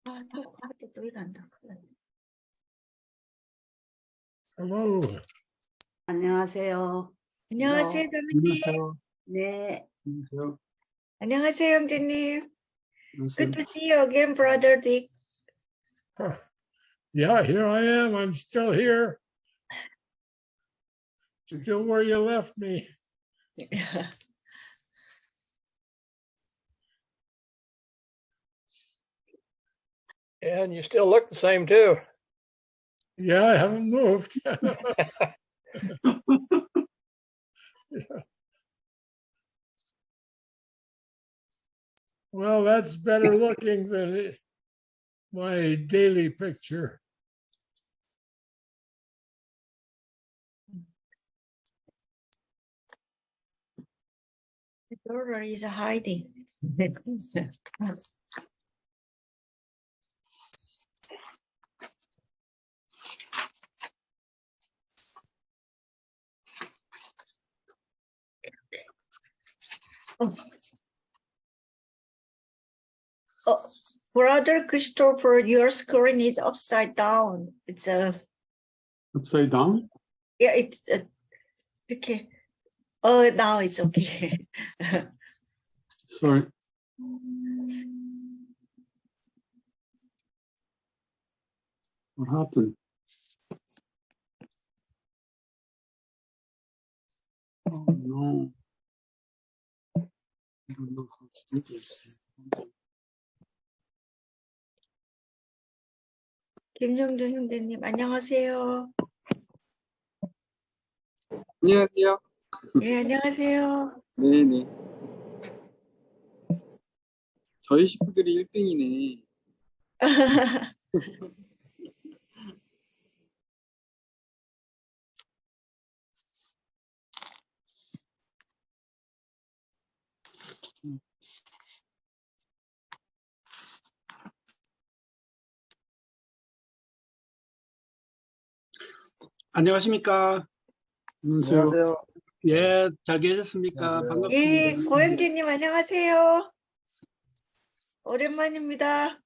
아, 또 일한다. Hello. 안녕하세요. 안녕하세요, 자매님. 안녕하세요. 네, 안녕하세요. 안녕하세요, 형제님. 안녕하세요. Good to see you again, brother Dick. Yeah, here I am. I'm still here. Still where you left me. And you still look the same too. Yeah, I haven't moved. Well, that's better looking than my daily picture. The daughter is hiding. Oh, brother Christopher, your screen is upside down. It's Upside down? yeah, it's okay. Oh, now it's okay. Sorry. What happened? Oh no. I don't know how to do this. 김영준 형제님, 안녕하세요. 안녕하세요. 예, 안녕하세요. 네네. 저희 식구들이 1등이네. 안녕하십니까. 안녕하세요. 예, 잘 계셨습니까? 반갑습니다. 예, 고영재님, 안녕하세요. 오랜만입니다.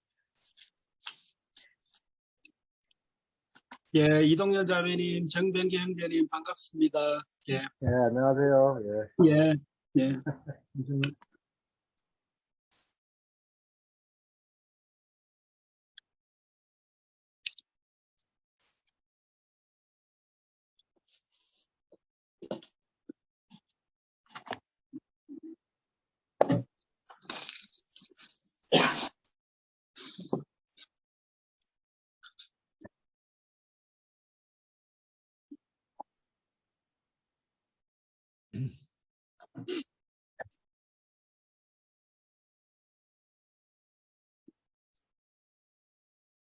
예, 이동현 자매님, 정병기 형제님, 반갑습니다. 예, 네, 안녕하세요. 예. 예, 예.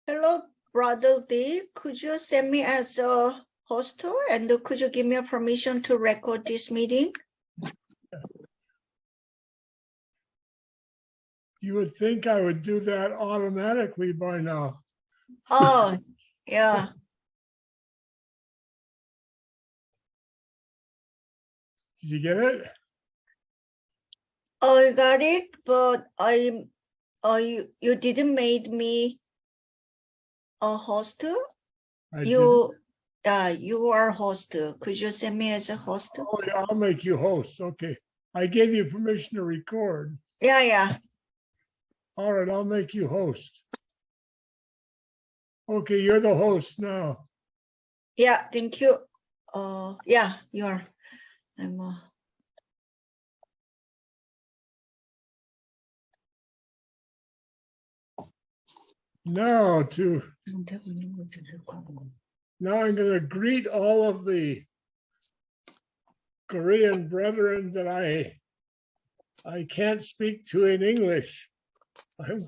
Hello, brother D. Could you send me as a host and could you give me a permission to record this meeting? You would think I would do that automatically by now. Oh, yeah. Did you get it? I got it, but you didn't make me a host. I You are host. Could you send me as a host? did. Oh, yeah, I'll make you host. Okay. I gave you permission to record. Yeah. All right, I'll make you host. Okay, you're the host now. Yeah, thank you. Yeah, you are. I'm Now I'm going to greet all of the Korean brethren that I can't speak to in English. I'm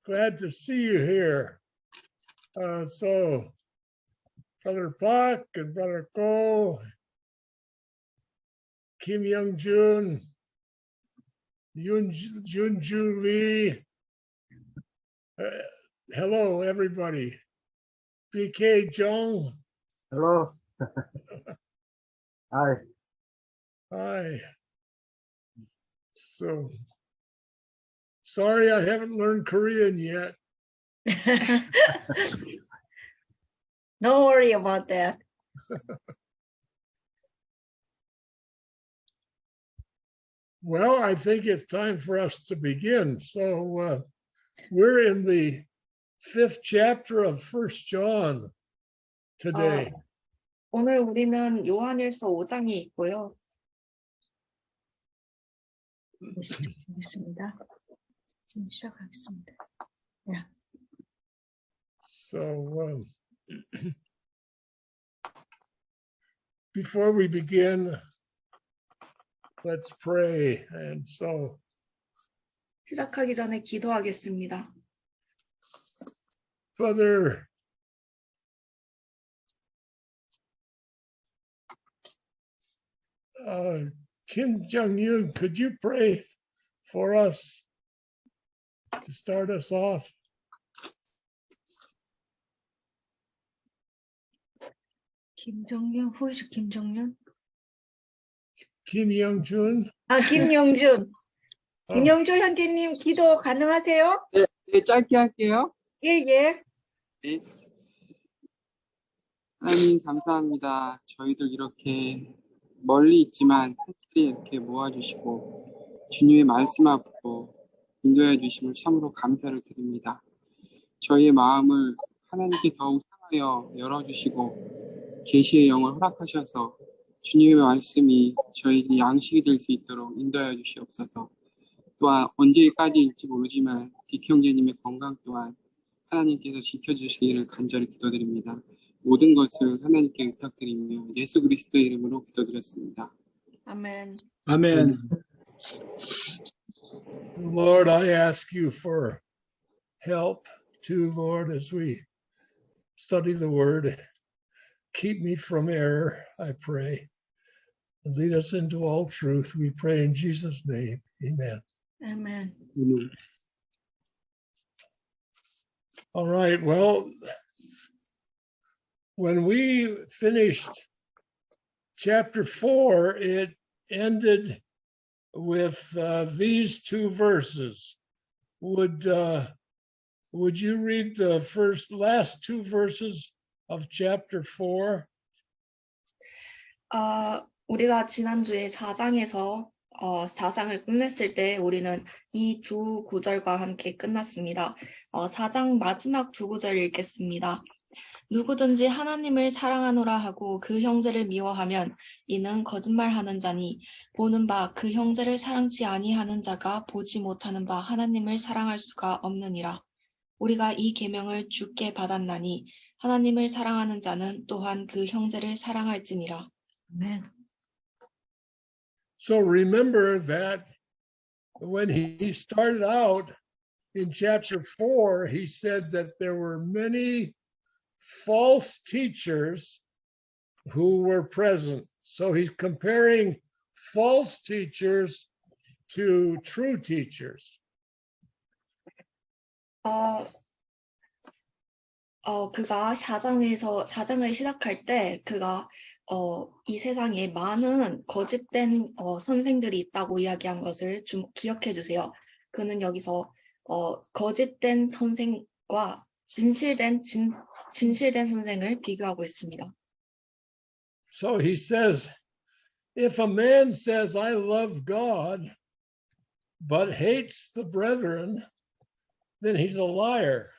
glad to see you here. So Brother Park and Brother Ko, Kim Young Jun, Junju Lee. Hello, everybody. BK Jung. Hello. Hi. Hi. So sorry I haven't learned Korean yet. Don't worry about that. Well, I think it's time for us to begin. So we're in the 5th chapter of 1 John today. 오늘 우리는 요한일서 5장이 있고요. 있습니다. 지금 시작하겠습니다. So before we begin, let's pray. And so, 시작하기 전에 기도하겠습니다. Father, Kim Jong-un, could you pray for us to start us off? 김정윤, who is 김정윤? Kim Young-jun? 아, 김영준. 어. 김영준 형제님 기도 가능하세요? 네, 짧게 할게요. 예, 예. 네. 하나님 감사합니다. 저희들 이렇게 멀리 있지만 한 자리에 이렇게 모아주시고 주님의 말씀 앞으로 인도해 주심을 참으로 감사를 드립니다. 저희의 마음을 하나님께 더욱 향하여 열어주시고 계시의 영을 허락하셔서 주님의 말씀이 저희에게 양식이 될 수 있도록 인도하여 주시옵소서. 또한 언제까지일지 모르지만 딕 형제님의 건강 또한 하나님께서 지켜주시기를 간절히 기도드립니다. 모든 것을 하나님께 부탁드리며 예수 그리스도의 이름으로 기도드렸습니다. 아멘. 아멘. Lord, I ask you for help too, Lord, as we study the word. Keep me from error, I pray. And lead us into all truth, we pray in Jesus' name. Amen. 아멘. All right, well, when we finished chapter 4, it ended with these two verses. Would you read the last two verses of chapter 4? 우리가 지난주에 4장에서 4장을 끝냈을 때 우리는 이 두 구절과 함께 끝났습니다. 4장 마지막 두 구절 읽겠습니다. 누구든지 하나님을 사랑하노라 하고 그 형제를 미워하면 이는 거짓말하는 자니 보는 바 그 형제를 사랑치 아니하는 자가 보지 못하는 바 하나님을 사랑할 수가 없느니라. 우리가 이 계명을 주께 받았나니 하나님을 사랑하는 자는 또한 그 형제를 사랑할지니라. 아멘. So remember that when he started out in chapter 4, he said that there were many false teachers who were present. So he's comparing false teachers to true teachers. 그가 4장을 시작할 때 그가 이 세상에 많은 거짓된 선생들이 있다고 이야기한 것을 기억해 주세요. 그는 여기서 거짓된 선생과 진실된 선생을 비교하고 있습니다. So he says, if a man says, I love God, but hates the brethren, then he's a liar.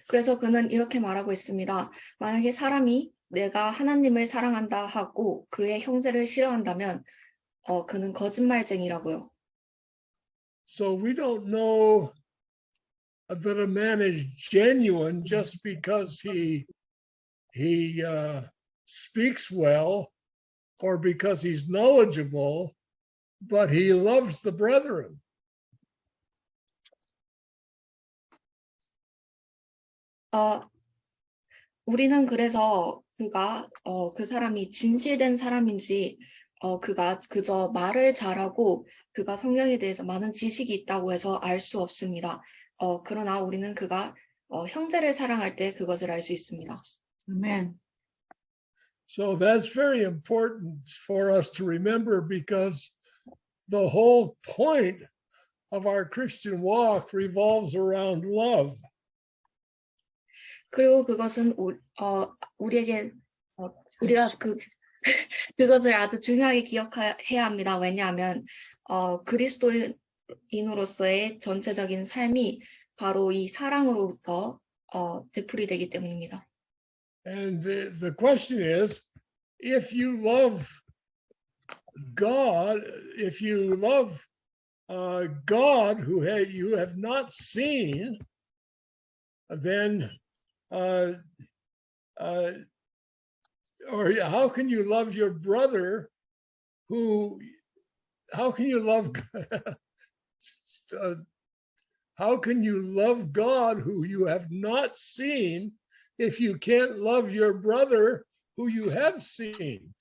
그래서 그는 이렇게 말하고 있습니다. 만약에 사람이 내가 하나님을 사랑한다 하고 그의 형제를 싫어한다면 그는 거짓말쟁이라고요. So we don't know that a man is genuine just because he speaks well or because he's knowledgeable, but he loves the brethren. 우리는 그래서 그가 그 사람이 진실된 사람인지 그가 그저 말을 잘하고 그가 성경에 대해서 많은 지식이 있다고 해서 알 수 없습니다. 그러나 우리는 그가 형제를 사랑할 때 그것을 알 수 있습니다. 아멘. So that's very important for us to remember because the whole point of our Christian walk revolves around love. 그리고 그것은 우리에게 우리가 그것을 아주 중요하게 기억해야 합니다. 왜냐하면 그리스도인으로서의 전체적인 삶이 바로 이 사랑으로부터 되풀이되기 때문입니다. And the question is, if you love God, if you love God who you have not seen, then or how can you love your brother who, how can you love how can you love God who you have not seen if you can't love your brother who you have seen?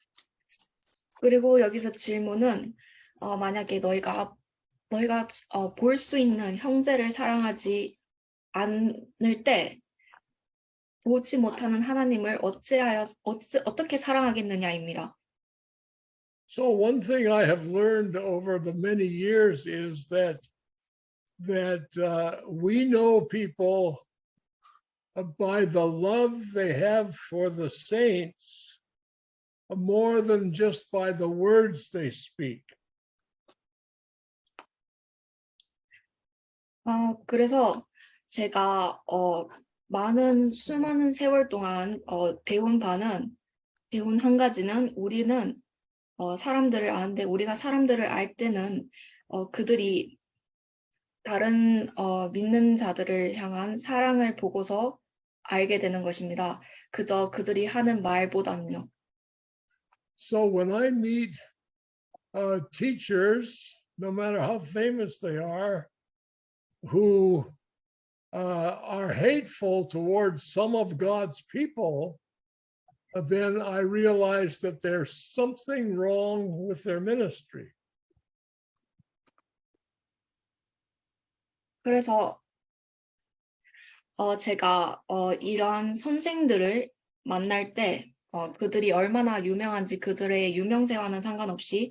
그리고 여기서 질문은 만약에 너희가 볼 수 있는 형제를 사랑하지 않을 때 보지 못하는 하나님을 어떻게 사랑하겠느냐입니다. So one thing I have learned over the many years is that we know people by the love they have for the saints more than just by the words they speak. 그래서 제가 수많은 세월 동안 배운 한 가지는 우리는 사람들을 아는데 우리가 사람들을 알 때는 그들이 다른 믿는 자들을 향한 사랑을 보고서 알게 되는 것입니다. 그저 그들이 하는 말보다는요. So when I meet teachers, no matter how famous they are, who are hateful towards some of God's people, then I realize that there's something wrong with their ministry. 그래서 제가 이러한 선생들을 만날 때 그들이 얼마나 유명한지 그들의 유명세와는 상관없이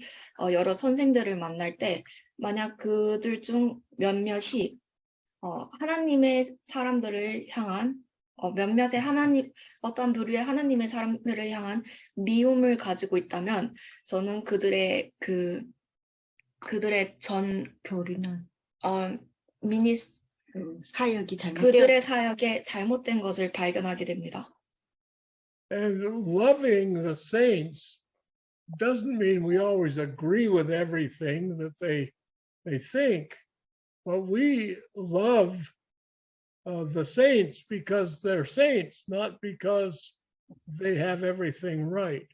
여러 선생들을 만날 때 만약 그들 중 몇몇이 하나님의 사람들을 향한 어떠한 부류의 하나님의 사람들을 향한 미움을 가지고 있다면 저는 그들의 전 교리는 사역이 그들의 사역에 잘못된 것을 발견하게 됩니다. And loving the saints doesn't mean we always agree with everything that they think, but we love the saints because they're saints, not because they have everything right.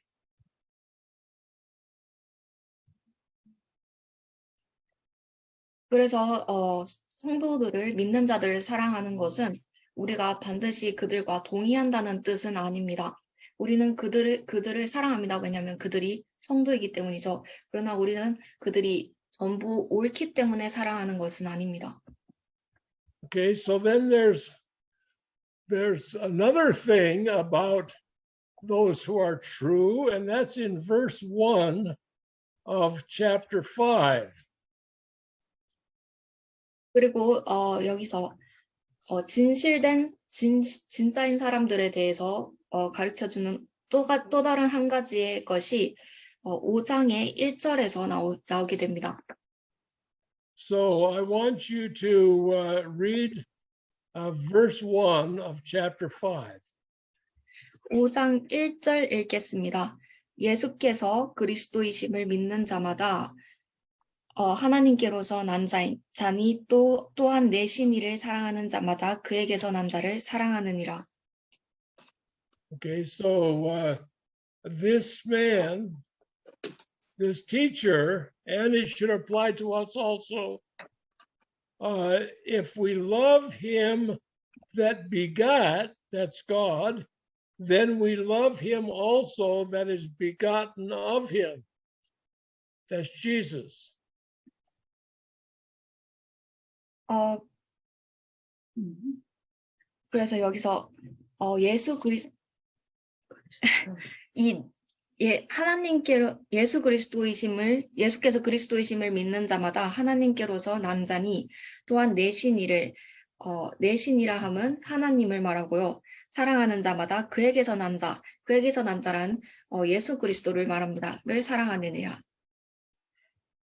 그래서 성도들을 믿는 자들을 사랑하는 것은 우리가 반드시 그들과 동의한다는 뜻은 아닙니다. 우리는 그들을 사랑합니다. 왜냐하면 그들이 성도이기 때문이죠. 그러나 우리는 그들이 전부 옳기 때문에 사랑하는 것은 아닙니다. Okay, so then there's another thing about those who are true, and that's in verse 1 of chapter 5. 그리고 여기서 진짜인 사람들에 대해서 가르쳐주는 또 다른 한 가지의 것이 5장의 1절에서 나오게 됩니다. So I want you to read verse 1 of chapter 5. 5장 1절 읽겠습니다. 예수께서 그리스도이심을 믿는 자마다 하나님께로서 난 자니 또한 내신 이를 사랑하는 자마다 그에게서 난 자를 사랑하느니라. Okay, so this man, this teacher, and it should apply to us also, if we love him that begot, that's God, then we love him also that is begotten of him. That's Jesus. 그래서 여기서 예수 예수께서 그리스도이심을 믿는 자마다 하나님께로서 난 자니 또한 내신 이를 내 신이라 함은 하나님을 말하고요. 사랑하는 자마다 그에게서 난 자, 그에게서 난 자란 예수 그리스도를 말합니다.를 사랑하느니라.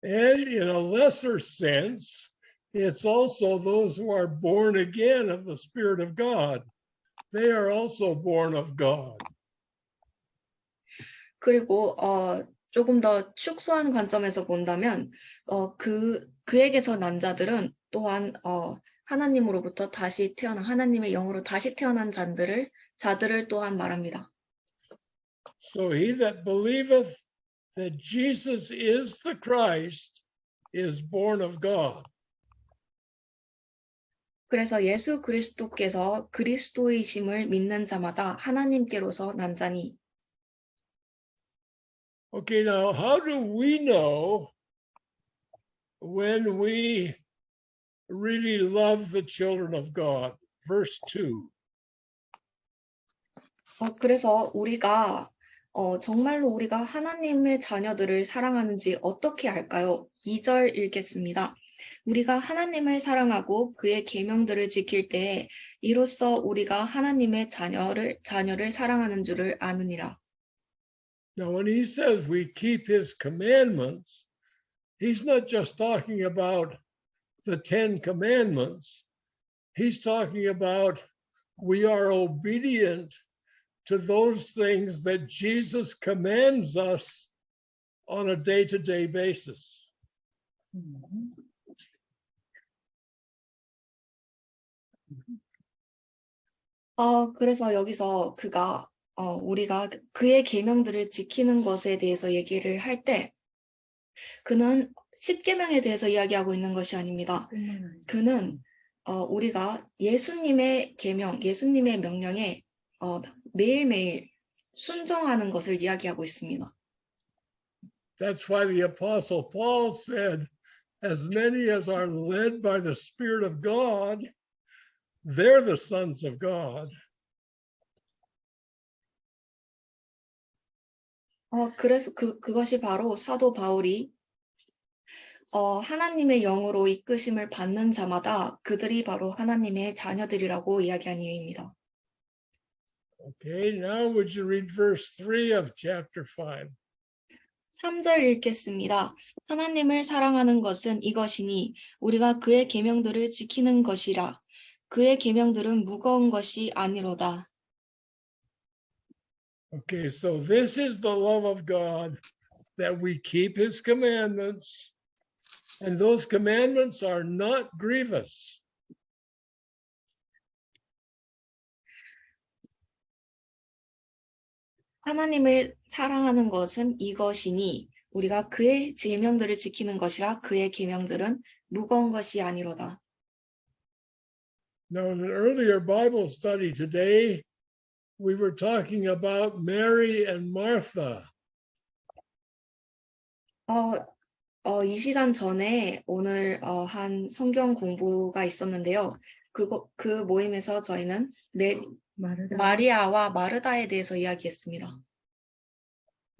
And in a lesser sense, it's also those who are born again of the Spirit of God. They are also born of God. 그리고 조금 더 축소한 관점에서 본다면 그에게서 난 자들은 또한 하나님으로부터 다시 태어난 하나님의 영으로 다시 태어난 자들을 또한 말합니다. So he that believeth that Jesus is the Christ is born of God. 그래서 예수 그리스도께서 그리스도이심을 믿는 자마다 하나님께로서 난 자니. Okay, now how do we know when we really love the children of God? Verse 2. 그래서 우리가 정말로 우리가 하나님의 자녀들을 사랑하는지 어떻게 알까요? 2절 읽겠습니다. 우리가 하나님을 사랑하고 그의 계명들을 지킬 때에 이로써 우리가 하나님의 자녀를 사랑하는 줄을 아느니라. Now, when he says we keep his commandments, he's not just talking about the 10 commandments. He's talking about we are obedient to those things that Jesus commands us on a day-to-day basis. 그래서 여기서 우리가 그의 계명들을 지키는 것에 대해서 얘기를 할 때 그는 10계명에 대해서 이야기하고 있는 것이 아닙니다. 그는 우리가 예수님의 계명, 예수님의 명령에 매일매일 순종하는 것을 이야기하고 있습니다. That's why the Apostle Paul said, as many as are led by the Spirit of God, they're the sons of God. 그래서 그것이 바로 사도 바울이 하나님의 영으로 이끄심을 받는 자마다 그들이 바로 하나님의 자녀들이라고 이야기한 이유입니다. Okay, now would you read verse 3 of chapter 5? 3절 읽겠습니다. 하나님을 사랑하는 것은 이것이니 우리가 그의 계명들을 지키는 것이라. 그의 계명들은 무거운 것이 아니로다. Okay, so this is the love of God, that we keep his commandments, and those commandments are not grievous. 하나님을 사랑하는 것은 이것이니 우리가 그의 계명들을 지키는 것이라 그의 계명들은 무거운 것이 아니로다. Now, in an earlier Bible study today, we were talking about Mary and Martha. 이 시간 전에 오늘 한 성경 공부가 있었는데요. 그 모임에서 저희는 마리아와 마르다에 대해서 이야기했습니다.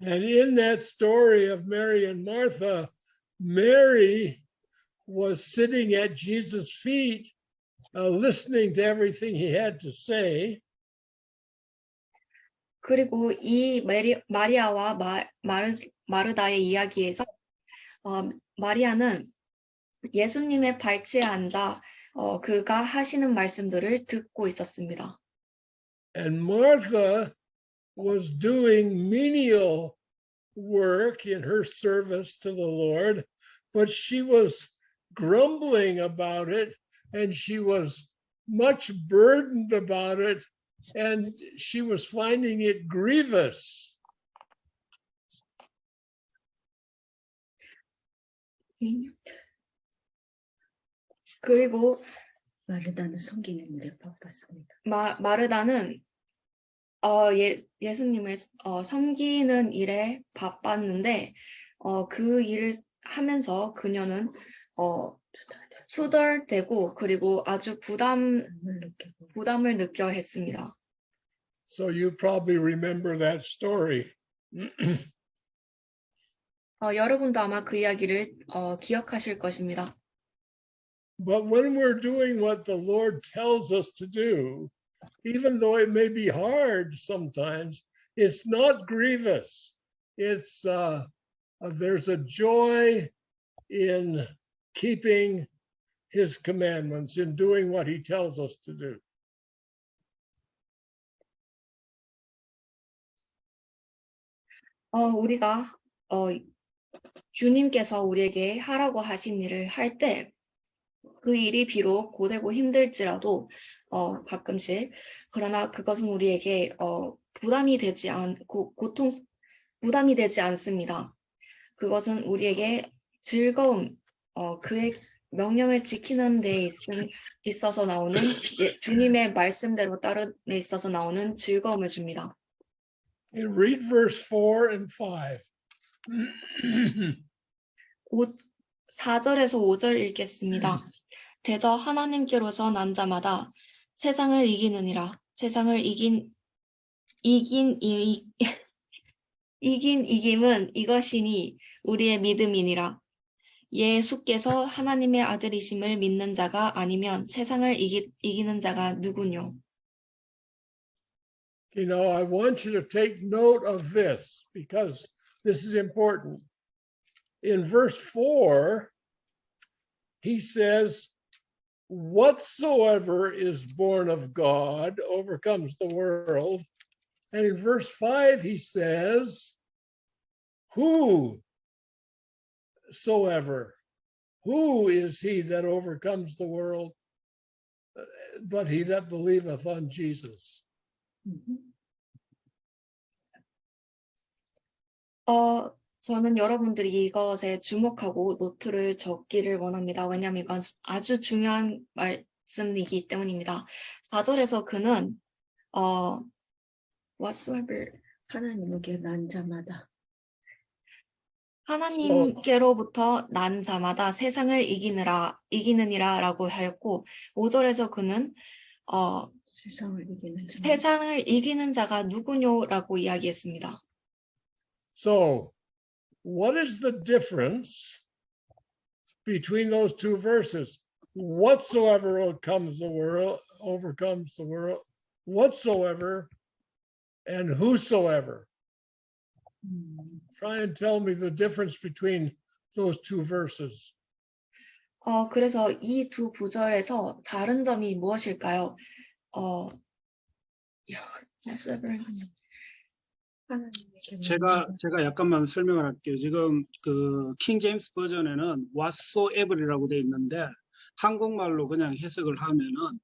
And in that story of Mary and Martha, Mary was sitting at Jesus' feet, listening to everything he had to say. 그리고 이 마리아와 마르다의 이야기에서 마리아는 예수님의 발치에 앉아 그가 하시는 말씀들을 듣고 있었습니다. And Martha was doing menial work in her service to the Lord, but she was grumbling about it, and she was much burdened about it, and she was finding it grievous. 그리고 마르다는 섬기는 일에 바빴습니다. 마르다는 예수님을 섬기는 일에 바빴는데 그 일을 하면서 그녀는 투덜대고 그리고 아주 부담을 느껴 했습니다. So you probably remember that story. 여러분도 아마 그 이야기를 기억하실 것입니다. But when we're doing what the Lord tells us to do, even though it may be hard sometimes, it's not grievous. It's there's a joy in keeping his commandments, in doing what he tells us to do. 우리가 주님께서 우리에게 하라고 하신 일을 할 때 그 일이 비록 고되고 힘들지라도 가끔씩 그러나 그것은 우리에게 부담이 되지 않습니다. 그것은 우리에게 즐거움, 그의 명령을 지키는 데 있어서 나오는 주님의 말씀대로 따름에 있어서 나오는 즐거움을 줍니다. And read verse 4 and 5. 4절에서 5절 읽겠습니다. 대저 하나님께로서 난 자마다 세상을 이기느니라. 세상을 이김은 이것이니 우리의 믿음이니라. 예수께서 하나님의 아들이심을 믿는 자가 아니면 세상을 이기는 자가 누구뇨? You know, I want you to take note of this because this is important. In verse 4, he says, whatsoever is born of God overcomes the world. And in verse 5, he says, whosoever, who is he that overcomes the world, but he that believeth on Jesus? 저는 여러분들이 이것에 주목하고 노트를 적기를 원합니다. 왜냐하면 이건 아주 중요한 말씀이기 때문입니다. 4절에서 그는 whatsoever 하나님께 난 자마다 하나님께로부터 난 자마다 세상을 이기느니라라고 하였고 5절에서 그는 세상을 이기는 자가 누구뇨라고 이야기했습니다. So, what is the difference between those two verses? Whatsoever overcomes the world, whatsoever, and whosoever. Try and tell me the difference between those two verses. 그래서 이 두 구절에서 다른 점이 무엇일까요? 제가 약간만 설명을 할게요. 지금 그 킹 제임스 버전에는 whatsoever이라고 돼 있는데 한국말로 그냥 해석을 하면은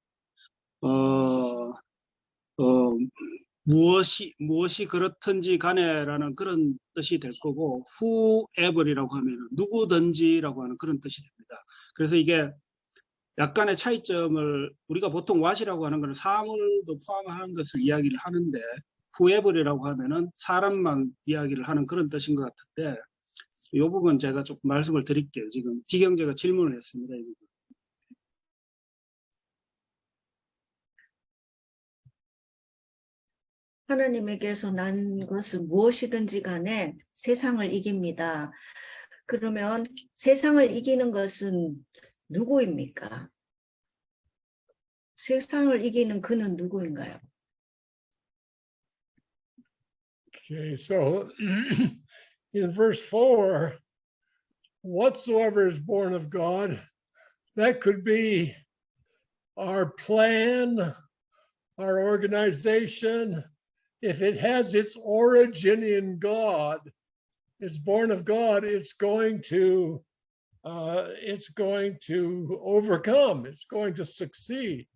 무엇이 그렇든지 간에라는 그런 뜻이 될 거고 whoever이라고 하면은 누구든지라고 하는 그런 뜻이 됩니다. 그래서 이게 약간의 차이점을 우리가 보통 what이라고 하는 것은 사물도 포함하는 것을 이야기를 하는데 whoever이라고 하면은 사람만 이야기를 하는 그런 뜻인 것 같은데 이 부분 제가 조금 말씀을 드릴게요. 지금 디경제가 질문을 했습니다. 이 부분. 하나님에게서 난 것은 무엇이든지 간에 세상을 이깁니다. 그러면 세상을 이기는 것은 누구입니까? 세상을 이기는 그는 누구인가요? Okay, so in verse 4, whatsoever is born of God, that could be our plan, our organization. If it has its origin in God, it's born of God, it's going to overcome, it's going to succeed.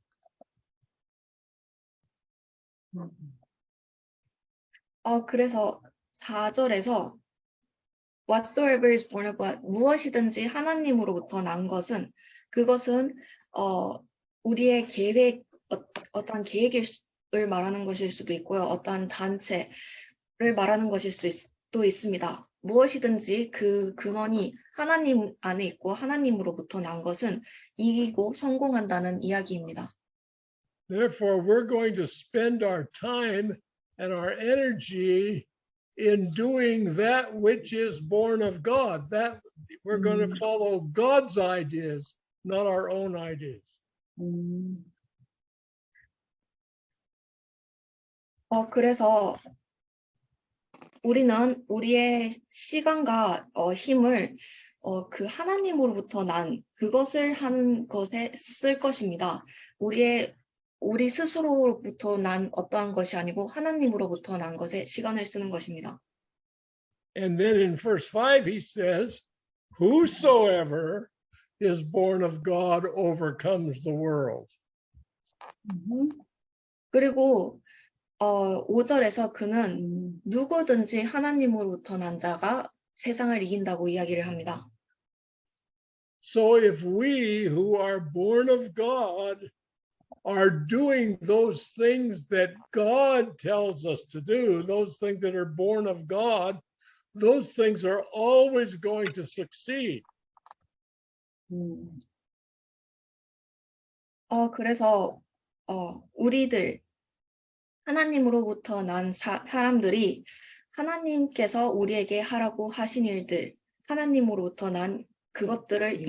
그래서 4절에서 whatsoever is born of God, 무엇이든지 하나님으로부터 난 것은 그것은 우리의 계획, 어떤 계획을 말하는 것일 수도 있고요. 어떤 단체를 말하는 것일 수도 있습니다. 무엇이든지 그 근원이 하나님 안에 있고 하나님으로부터 난 것은 이기고 성공한다는 이야기입니다. Therefore, we're going to spend our time and our energy in doing that which is born of God. That we're going to follow God's ideas, not our own ideas. 그래서 우리는 우리의 시간과 힘을 그 하나님으로부터 난 그것을 하는 것에 쓸 것입니다. 우리 스스로로부터 난 어떠한 것이 아니고 하나님으로부터 난 것에 시간을 쓰는 것입니다. And then in verse 5, he says, whosoever is born of God overcomes the world. 그리고 5절에서 그는 누구든지 하나님으로부터 난 자가 세상을 이긴다고 이야기를 합니다. So if we who are born of God are doing those things that God tells us to do, those things that are born of God, those things are always going to succeed. 그래서 우리들 하나님으로부터 난 사람들이 하나님께서 우리에게 하라고 하신 일들, 하나님으로부터 난 그것들을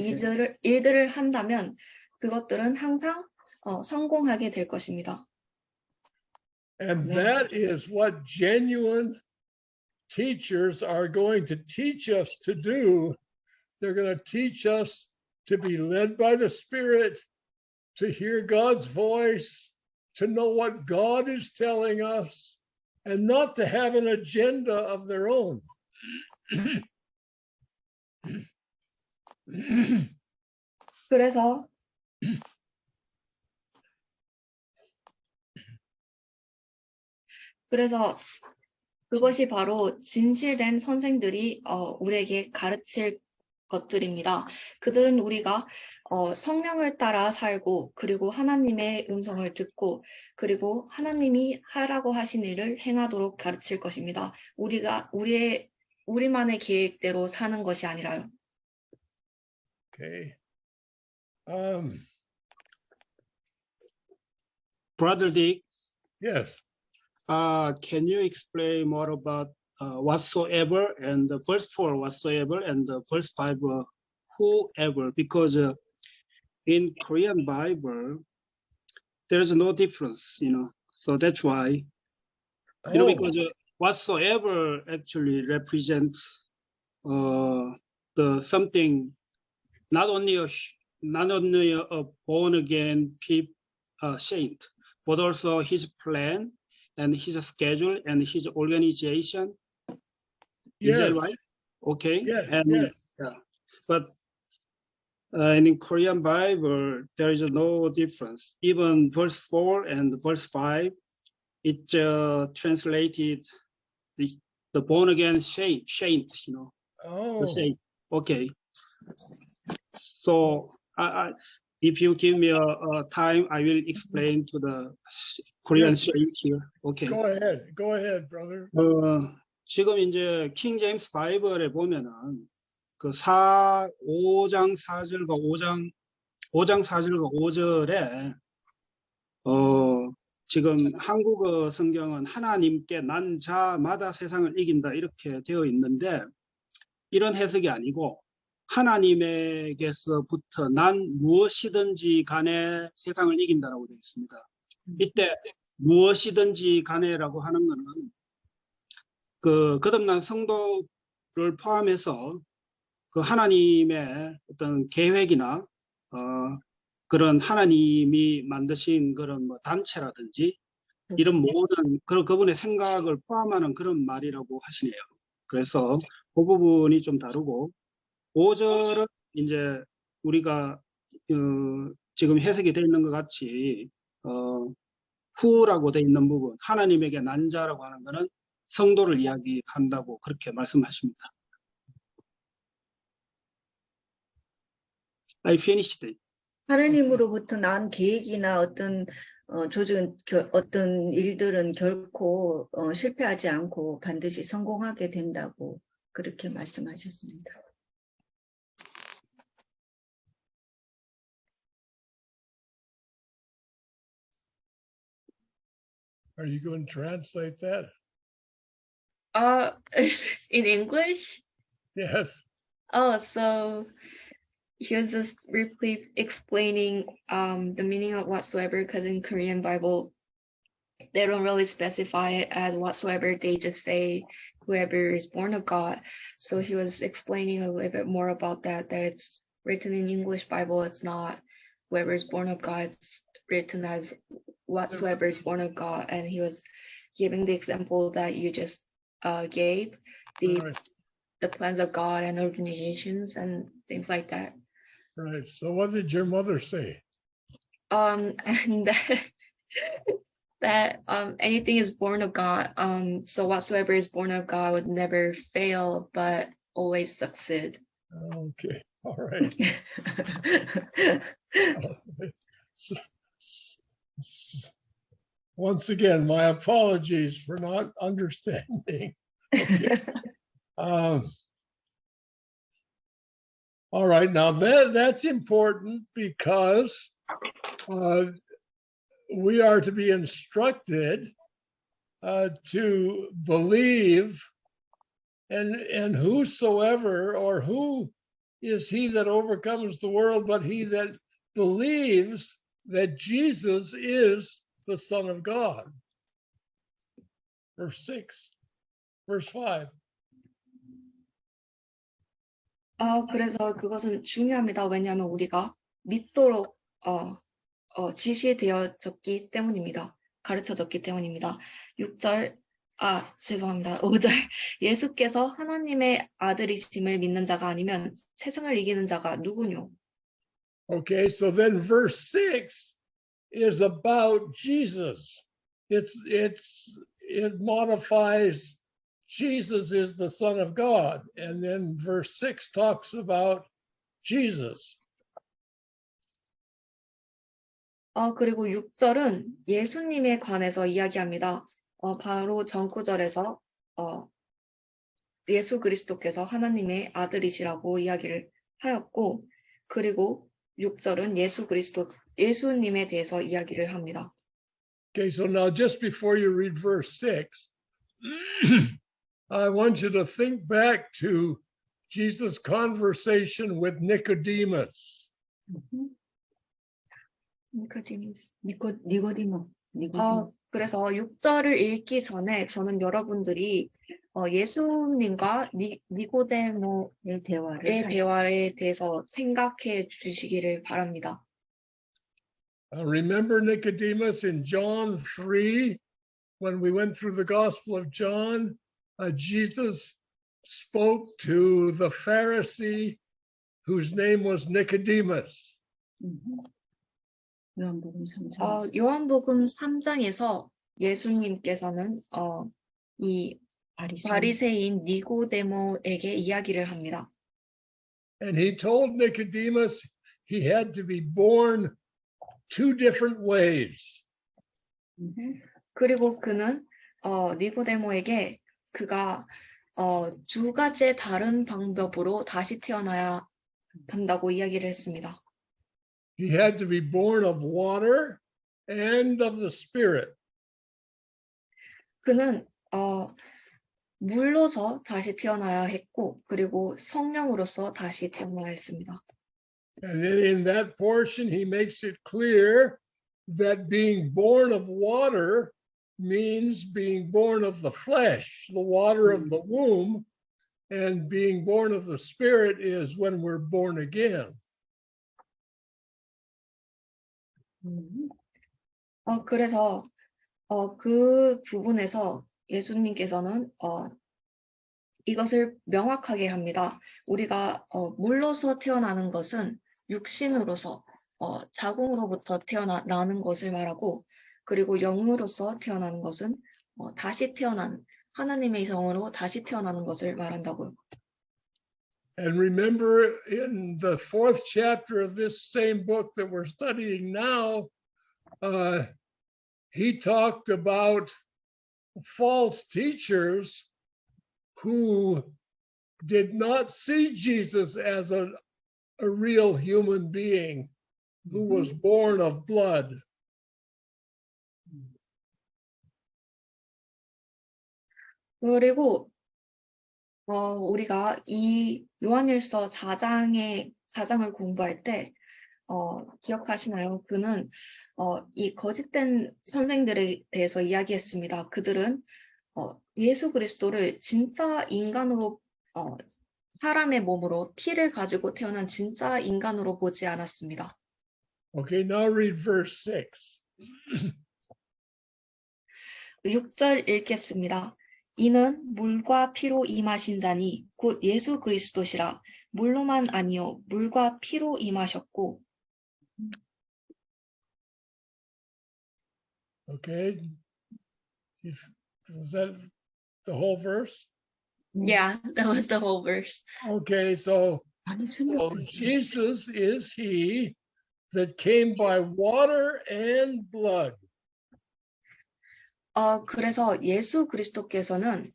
일들을 한다면 그것들은 항상 성공하게 될 것입니다. And that is what genuine teachers are going to teach us to do. They're going to teach us to be led by the Spirit, to hear God's voice, to know what God is telling us, and not to have an agenda of their own. 그래서 그것이 바로 진실된 선생들이 우리에게 가르칠 것들입니다. 그들은 우리가 성령을 따라 살고 그리고 하나님의 음성을 듣고 그리고 하나님이 하라고 하신 일을 행하도록 가르칠 것입니다. 우리가 우리만의 계획대로 사는 것이 아니라요. Okay. Brother Dick, Yes. can you explain more about whatsoever and the verse 4 whatsoever and the verse 5 whoever, because in Korean Bible there is no difference, so that's why, because whatsoever actually represents the something, not only a born again saint, but also his plan and his schedule and his organization. Is that Yes. right? Okay. Yes, And yes. yeah, but in Korean Bible there is no difference. Even verse 4 and verse 5, it translated the born again saint, the Oh, saint. Okay. So if you give me a time, I will explain to the Korean Yes, saint here. Okay. go ahead, brother. 지금 이제 킹 제임스 바이블에 보면은 그 5장 4절과 5장 4절과 5절에 지금 한국어 성경은 하나님께 난 자마다 세상을 이긴다 이렇게 되어 있는데 이런 해석이 아니고 하나님에게서부터 난 무엇이든지 간에 세상을 이긴다라고 되어 있습니다. 이때 무엇이든지 간에라고 하는 것은 그 거듭난 성도를 포함해서 그 하나님의 어떤 계획이나 그런 하나님이 만드신 그런 뭐 단체라든지 이런 모든 그런 그분의 생각을 포함하는 그런 말이라고 하시네요. 그래서 그 부분이 좀 다르고 5절은 이제 우리가 지금 해석이 되어 있는 것 같이 후라고 되어 있는 부분, 하나님에게 난 자라고 하는 것은 성도를 이야기한다고 그렇게 말씀하십니다. I finished it. 하나님으로부터 난 계획이나 어떤 어떤 일들은 결코 실패하지 않고 반드시 성공하게 된다고 그렇게 말씀하셨습니다. Are you going to translate that? In English? Yes. So he was just briefly explaining the meaning of whatsoever, because in Korean Bible they don't really specify it as whatsoever. They just say whoever is born of God. So he was explaining a little bit more about that it's written in English Bible. It's not whoever is born of God. It's written as whatsoever is born of God. And he was giving the example that you just gave, Right, the plans of God and organizations and things like that. right. So what did your mother say? And that anything is born of God. So whatsoever is born of God would never fail, but always succeed. Okay, all right. Once again, my apologies for not understanding. Okay. All right, now that's important because we are to be instructed to believe, and whosoever, or who is he that overcomes the world but he that believes that Jesus is the Son of God. Verse 6, verse 5. 그래서 그것은 중요합니다. 왜냐하면 우리가 믿도록 지시되어졌기 때문입니다. 가르쳐졌기 때문입니다. 6절, 죄송합니다. 5절. 예수께서 하나님의 아들이심을 믿는 자가 아니면 세상을 이기는 자가 누구뇨? Okay, so then verse 6 is about Jesus. It modifies Jesus is the Son of God. And then verse 6 talks about Jesus. 그리고 6절은 예수님에 관해서 이야기합니다. 바로 전 구절에서 예수 그리스도께서 하나님의 아들이시라고 이야기를 하였고, 그리고 6절은 예수님에 대해서 이야기를 합니다. Okay, so now just before you read verse 6, I want you to think back to Jesus' conversation with Nicodemus. 니고디모. 그래서 6절을 읽기 전에 저는 여러분들이 예수님과 니고데모의 대화에 대해서 생각해 주시기를 바랍니다. Remember Nicodemus in John 3, when we went through the Gospel of John, Jesus spoke to the Pharisee whose name was Nicodemus. 요한복음 3장에서 예수님께서는 이 바리새인 니고데모에게 이야기를 합니다. And he told Nicodemus he had to be born two different ways. 그리고 그는 니고데모에게 그가 두 가지의 다른 방법으로 다시 태어나야 한다고 이야기를 했습니다. He had to be born of water and of the Spirit. 그는 물로서 다시 태어나야 했고, 그리고 성령으로서 다시 태어나야 했습니다. And then in that portion, he makes it clear that being born of water means being born of the flesh, the water of the womb, and being born of the Spirit is when we're born again. 그래서 그 부분에서 예수님께서는 이것을 명확하게 합니다. 우리가 물로서 태어나는 것은 육신으로서 자궁으로부터 태어나는 것을 말하고, 그리고 영으로서 태어나는 것은 다시 태어난 하나님의 성으로 다시 태어나는 것을 말한다고요. And remember, in the 4th chapter of this same book that we're studying now, he talked about false teachers who did not see Jesus as a real human being who was born of blood. 그리고 우리가 이 요한일서 4장에 4장을 공부할 때 기억하시나요? 그는 이 거짓된 선생들에 대해서 이야기했습니다. 그들은 예수 그리스도를 진짜 인간으로 사람의 몸으로 피를 가지고 태어난 진짜 인간으로 보지 않았습니다. Okay, now read verse 6. 6절 읽겠습니다. 이는 물과 피로 임하신 자니 곧 예수 그리스도시라. 물로만 아니요 물과 피로 임하셨고. Okay, was that the whole verse? Yeah, that was the whole verse. Okay, so Jesus is he that came by water and blood. 그래서 예수 그리스도께서는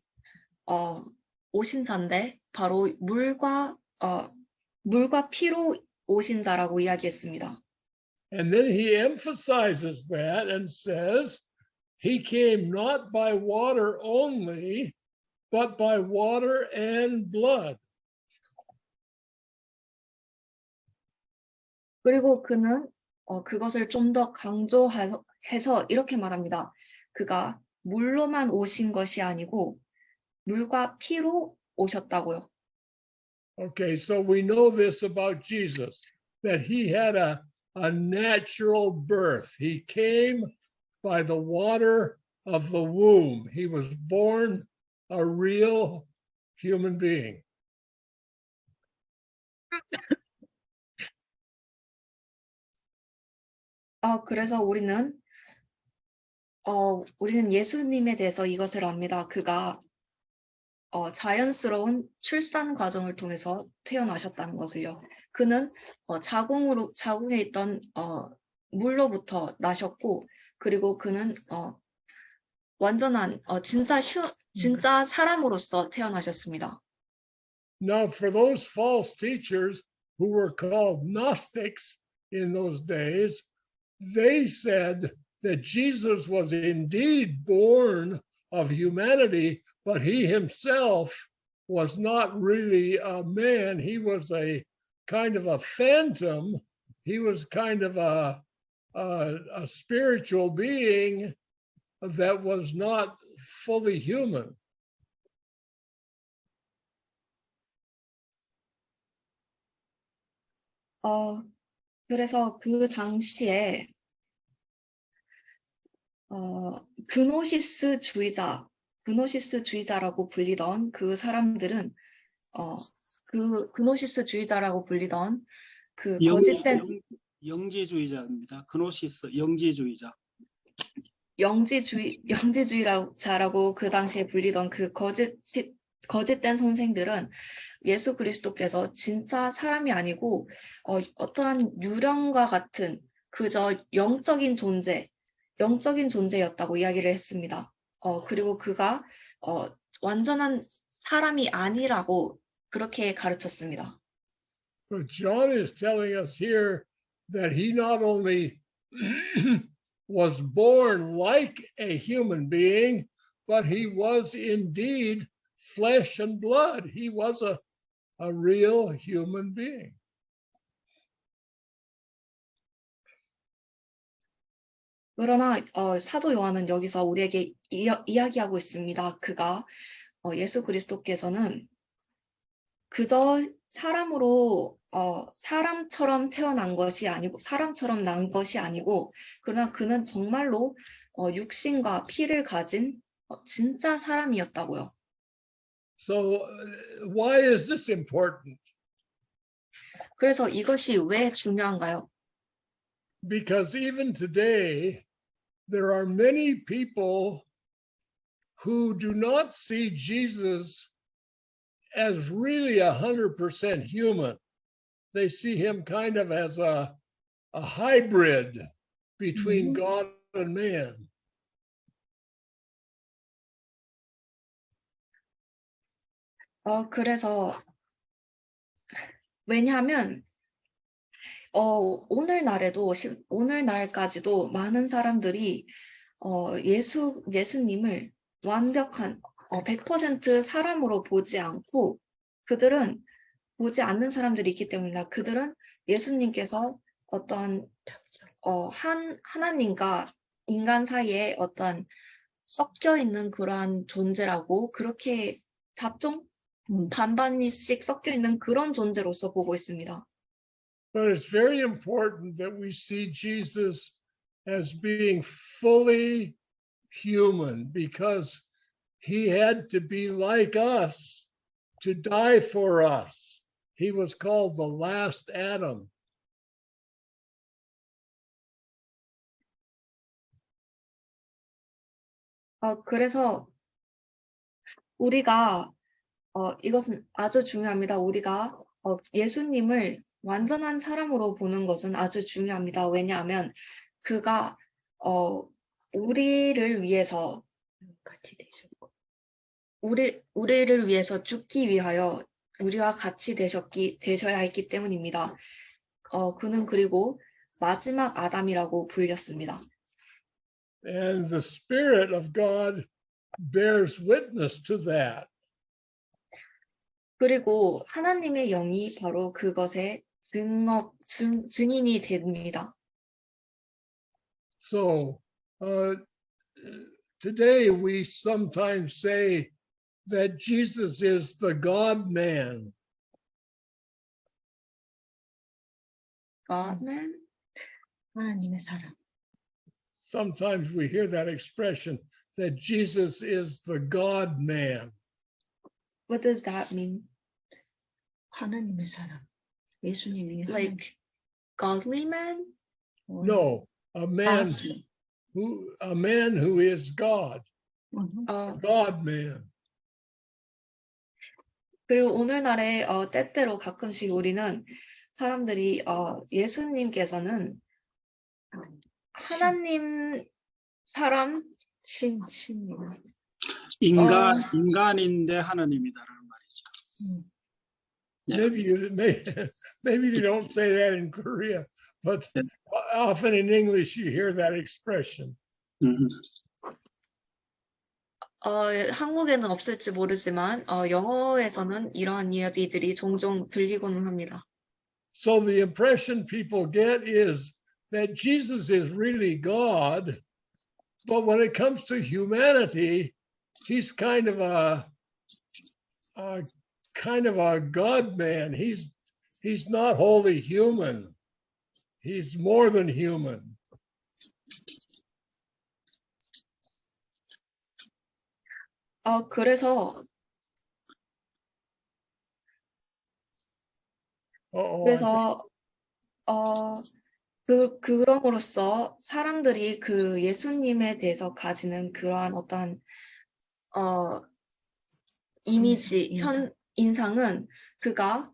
오신 자인데 바로 물과 피로 오신 자라고 이야기했습니다. And then he emphasizes that and says, he came not by water only, but by water and blood. 그리고 그는 그것을 좀 더 강조해서 이렇게 말합니다. 그가 물로만 오신 것이 아니고 물과 피로 오셨다고요. Okay, so we know this about Jesus, that he had a natural birth. He came by the water of the womb. He was born a real human being. 그래서 우리는 예수님에 대해서 이것을 압니다. 그가 자연스러운 출산 과정을 통해서 태어나셨다는 것을요. 그는 자궁에 있던 물로부터 나셨고, 그리고 그는 완전한 진짜 사람으로서 태어나셨습니다. Now, for those false teachers who were called Gnostics in those days, they said that Jesus was indeed born of humanity, but he himself was not really a man. He was a kind of a phantom. He was kind of a spiritual being that was not fully human. 그래서 그 당시에 그노시스주의자라고 불리던 그 사람들은 그노시스주의자라고 불리던 그 거짓된 영지주의자입니다. 그노시스 영지주의자. 영지주의자라고 그 당시에 불리던 그 거짓된 선생들은 예수 그리스도께서 진짜 사람이 아니고 어떠한 유령과 같은 그저 영적인 존재였다고 이야기를 했습니다. 그리고 그가 완전한 사람이 아니라고 그렇게 가르쳤습니다. But John is telling us here that he not only was born like a human being, but he was indeed flesh and blood. He was a real human being. 그러나 사도 요한은 여기서 우리에게 이야기하고 있습니다. 그가 예수 그리스도께서는 그저 사람으로 사람처럼 태어난 것이 아니고 사람처럼 난 것이 아니고 그러나 그는 정말로 육신과 피를 가진 진짜 사람이었다고요. So why is this important? 그래서 이것이 왜 중요한가요? Because even today, there are many people who do not see Jesus as really 100% human. They see him kind of as a hybrid between God and man. 그래서 왜냐하면 오늘날까지도 많은 사람들이 예수님을 완벽한 100% 사람으로 보지 않고 그들은 보지 않는 사람들이 있기 때문이다. 그들은 예수님께서 어떤 하나님과 인간 사이에 어떤 섞여 있는 그러한 존재라고 그렇게 잡종 반반씩 섞여 있는 그런 존재로서 보고 있습니다. But it's very important that we see Jesus as being fully human because he had to be like us to die for us. He was called the last Adam. 그래서 우리가 이것은 아주 중요합니다. 우리가 예수님을 완전한 사람으로 보는 것은 아주 중요합니다. 왜냐하면 그가 우리를 위해서 같이 되셨고. 우리를 위해서 죽기 위하여 우리와 같이 되셔야 했기 때문입니다. 그는 그리고 마지막 아담이라고 불렸습니다. And the Spirit of God bears witness to that. 그리고 하나님의 영이 바로 그것의 증인이 됩니다. So today we sometimes say that Jesus is the God-man. 아멘. 하나님의 사람. Sometimes we hear that expression that Jesus is the God-man. What does that mean? 하나님의 사람. 예수님이 Like godly man? No, a man who is God, God-man. 그리고 오늘날에 때때로 가끔씩 우리는 사람들이 예수님께서는 하나님 사람 신이요. 인간인데 하나님이다라는 말이죠. Maybe they don't say that in Korea, but often in English you hear that expression. 한국에는 없을지 모르지만 영어에서는 이러한 이야기들이 종종 들리고는 합니다. So the impression people get is that Jesus is really God, but when it comes to humanity, he's kind of a God man. He's not wholly human. He's more than human. 그래서 그럼으로써 사람들이 그 예수님에 대해서 가지는 그러한 어떤 이미지, 인상은 그가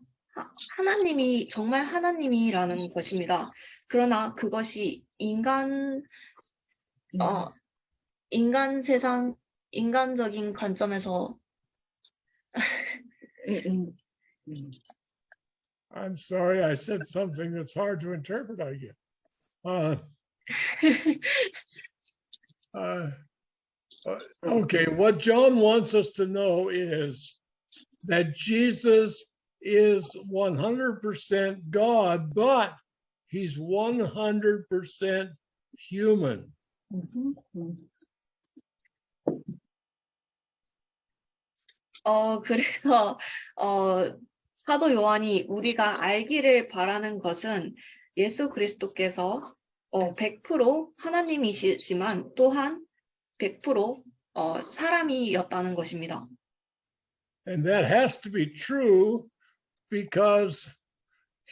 하나님이 정말 하나님이라는 것입니다. 그러나 그것이 인간 세상 인간적인 관점에서 I'm sorry, I said something that's hard to interpret, I guess. Okay, what John wants us to know is that Jesus is 100% God, but he's 100% human. 그래서 사도 요한이 우리가 알기를 바라는 것은 예수 그리스도께서 100% 하나님이시지만 또한 100% 사람이었다는 것입니다. And that has to be true because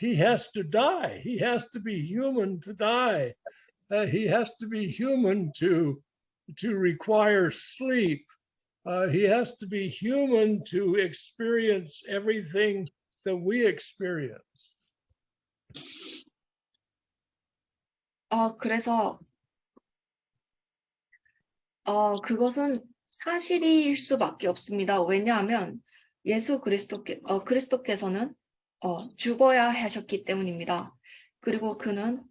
he has to die. He has to be human to die. He has to be human to require sleep. He has to be human to experience everything that we experience. 그래서 그것은 사실일 수밖에 없습니다. 왜냐하면 예수 그리스도께서는 죽어야 하셨기 때문입니다. 그리고 그는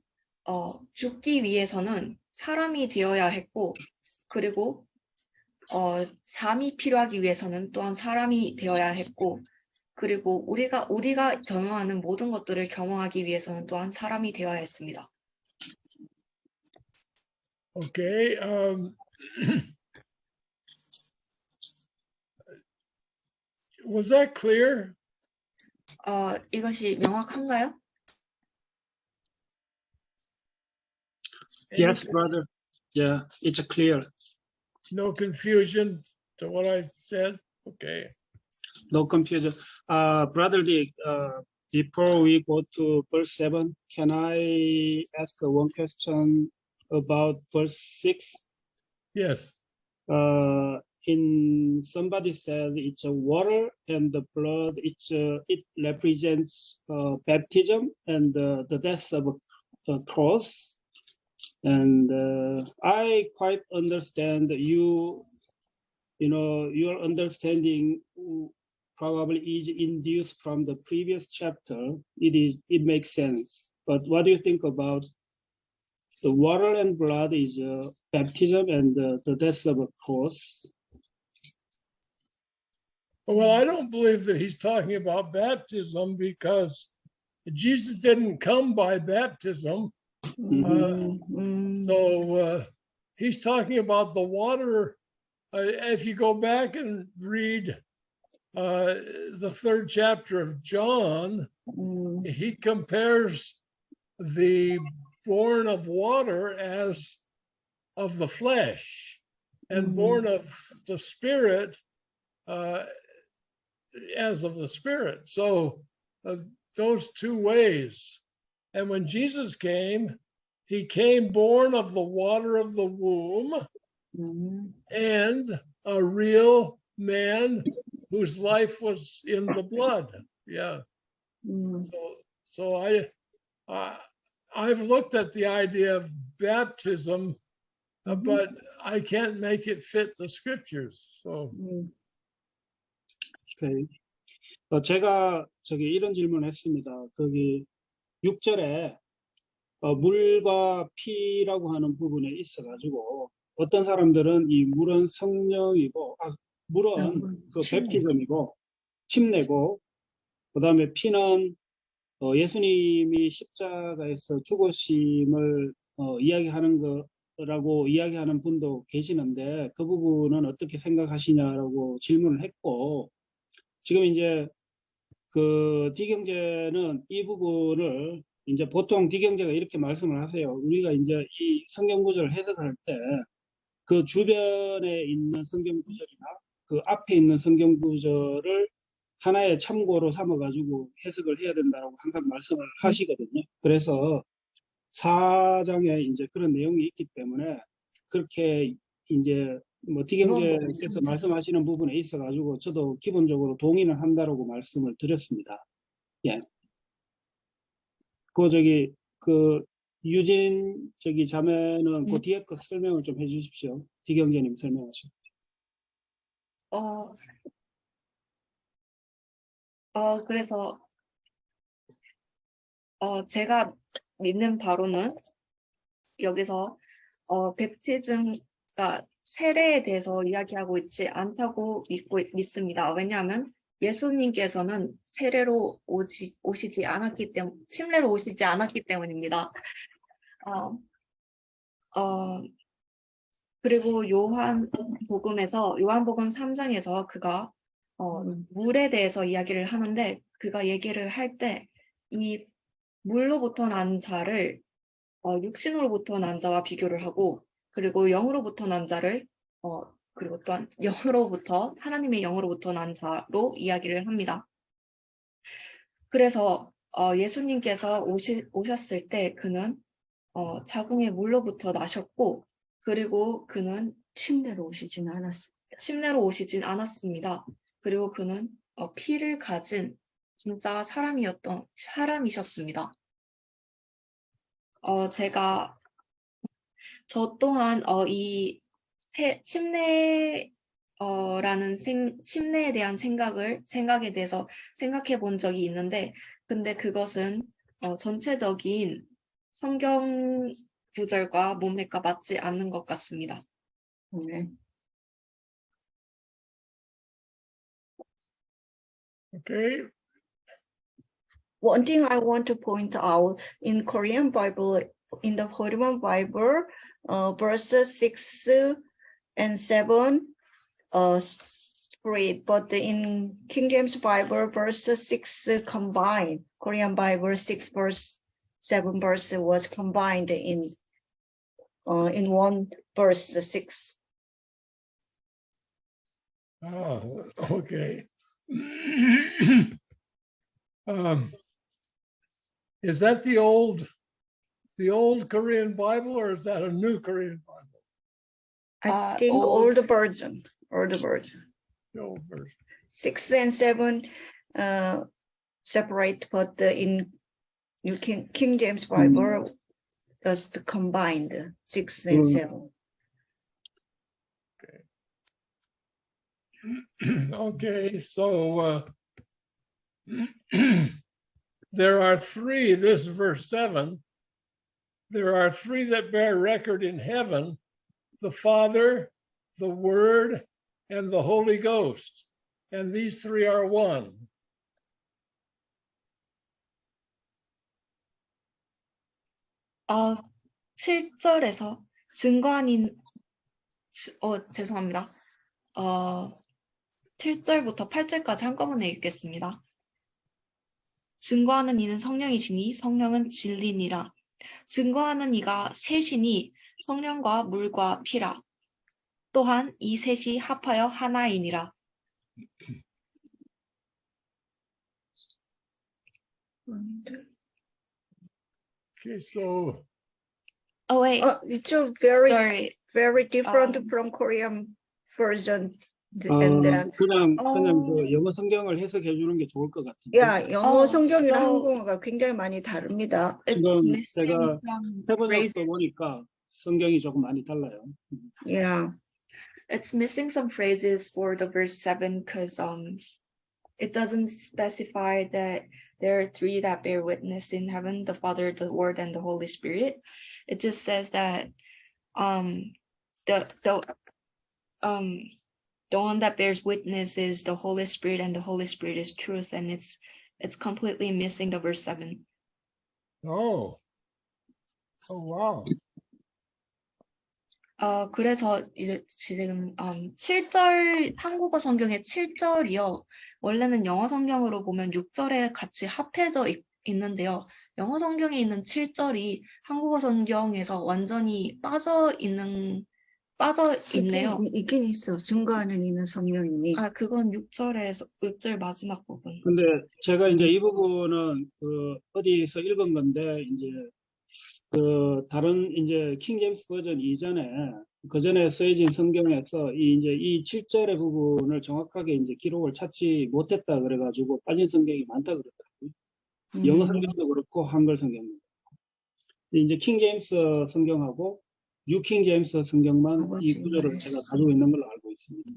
죽기 위해서는 사람이 되어야 했고, 그리고 잠이 필요하기 위해서는 또한 사람이 되어야 했고, 그리고 우리가 경영하는 모든 것들을 경험하기 위해서는 또한 사람이 되어야 했습니다. Okay. Was that clear? 이것이 명확한가요? Yes, brother. Yeah, it's clear. No confusion to what I said? Okay. No confusion. Brother Dick, before we go to verse 7, can I ask one question about verse 6? Yes. In somebody said it's a water and the blood, it represents baptism and the death of a cross. And I quite understand your understanding probably is induced from the previous chapter. It makes sense. But what do you think about the water and blood is baptism and the death of a cross? Well, I don't believe that he's talking about baptism because Jesus didn't come by baptism. So he's talking about the water. If you go back and read the 3rd chapter of John, he compares the born of water as of the flesh and born of the spirit as of the spirit. So those two ways. And when Jesus came, he came born of the water of the womb and a real man whose life was in the blood. Yeah. So I've looked at the idea of baptism, but I can't make it fit the scriptures. So Okay. 제가 이런 질문을 했습니다. 거기 6절에 물과 피라고 하는 부분에 있어가지고 어떤 사람들은 이 물은 성령이고, 물은 그 뱀피즘이고 침례고, 그 다음에 피는 예수님이 십자가에서 죽으심을 이야기하는 거라고 이야기하는 분도 계시는데 그 부분은 어떻게 생각하시냐라고 질문을 했고, 지금 이제 그 디경제는 이 부분을 이제 보통 디경제가 이렇게 말씀을 하세요. 우리가 이제 이 성경 구절을 해석할 때 그 주변에 있는 성경 구절이나 그 앞에 있는 성경 구절을 하나의 참고로 삼아가지고 해석을 해야 된다고 항상 말씀을 하시거든요. 그래서 4장에 이제 그런 내용이 있기 때문에 그렇게 이제 뭐 디경제께서 말씀하시는 부분에 있어가지고 저도 기본적으로 동의는 한다라고 말씀을 드렸습니다. 예. 그 유진 자매는 그 뒤에 거 설명을 좀 해주십시오. 디경제님 설명하시고. 그래서 제가 믿는 바로는 여기서 뱀티즘과 세례에 대해서 이야기하고 있지 않다고 믿습니다. 왜냐하면 예수님께서는 세례로 오시지 않았기 때문에, 침례로 오시지 않았기 때문입니다. 그리고 요한복음 3장에서 그가 물에 대해서 이야기를 하는데, 그가 얘기를 할 때 이 물로부터 난 자를 육신으로부터 난 자와 비교를 하고, 그리고 영으로부터 난 자를 그리고 또한 하나님의 영으로부터 난 자로 이야기를 합니다. 그래서 예수님께서 오셨을 때 그는 자궁의 물로부터 나셨고, 그리고 그는 침례로 오시진 않았습니다. 그리고 그는 피를 가진 진짜 사람이셨습니다. 저 또한 이 침례에 대한 생각에 대해서 생각해 본 적이 있는데, 근데 그것은 전체적인 성경 구절과 문맥과 맞지 않는 것 같습니다. 네. Okay. One thing I want to point out in Korean Bible, in the Korean Bible, verses 6 and 7, spread, but in King James Bible, verse 6 combined. Korean Bible 6 verse 7 verse was combined in one verse 6. Oh, okay. Is that the old Korean Bible, or is that a new Korean Bible? I think old. older version. The old version. 6 and 7 separate, but in New King James Bible just combined 6 and 7. Okay, so there are three, this is verse 7. There are three that bear record in heaven: the Father, the Word, and the Holy Ghost. And these three are one. 아, 7절에서 증거하는 죄송합니다. 7절부터 8절까지 한꺼번에 읽겠습니다. 증거하는 이는 성령이시니 성령은 진리니라. 증거하는 이가 셋이니 성령과 물과 피라. 또한 이 셋이 합하여 하나이니라. Okay, so Oh wait, It's a very sorry. very different Um, from Korean version. And then 그냥 어. 그 영어 성경을 해석해 주는 게 좋을 것 같은데. yeah, 영어 성경이랑 so 한국어가 굉장히 많이 다릅니다. it's 지금 missing 제가 some 해번역도 phrases. 보니까 성경이 조금 많이 달라요. Yeah. It's missing some phrases for the verse 7 because it doesn't specify that there are three that bear witness in heaven, the Father, the Word, and the Holy Spirit. It just says that the one that bears witness is the Holy Spirit, and the Holy Spirit is truth, and it's completely missing the verse 7. oh wow. 그래서 이제 지금 7절 한국어 성경의 7절이요. 원래는 영어 성경으로 보면 6절에 같이 합해져 있는데요. 영어 성경에 있는 7절이 한국어 성경에서 완전히 빠져 있네요. 있긴 있어. 증거하는 이는 성령이니. 아, 그건 6절 마지막 부분. 근데 제가 이제 이 부분은 그 어디서 읽은 건데 이제 그 다른 이제 킹 제임스 버전 이전에 그 전에 쓰여진 성경에서 이 7절의 부분을 정확하게 이제 기록을 찾지 못했다 그래가지고 빠진 성경이 많다 그러더라고요. 영어 성경도 그렇고 한글 성경도 그렇고. 이제 킹 제임스 성경하고 뉴 킹 제임스 성경만 이 구절을 제가 가지고 있는 걸로 알고 있습니다.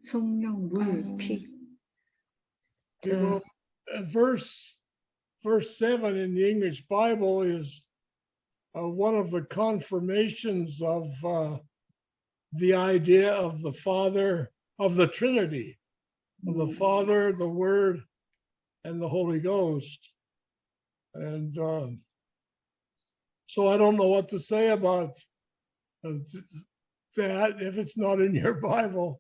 성령, 물, 피. Well, verse 7 in the English Bible is one of the confirmations of the idea of the Father, of the Trinity, of the Father, the Word, and the Holy Ghost. And so I don't know what to say about that if it's not in your Bible.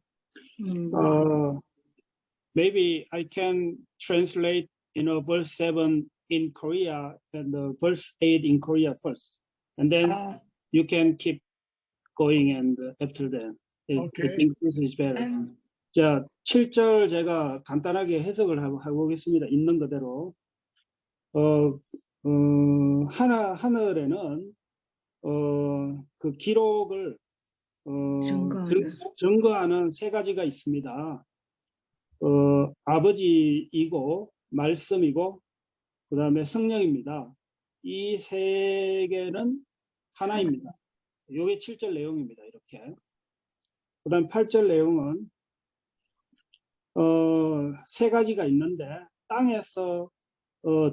Maybe I can translate, verse 7 in Korea and verse 8 in Korea first, and then you can keep going. And after that, Okay. I think this is better. 자, 7절 제가 간단하게 해석을 해보겠습니다. 있는 그대로. 하늘에는 그 기록을 증거하는 세 가지가 있습니다. 아버지이고 말씀이고 그 다음에 성령입니다. 이 세 개는 하나입니다. 이게 7절 내용입니다. 이렇게. 그 다음 8절 내용은 세 가지가 있는데 땅에서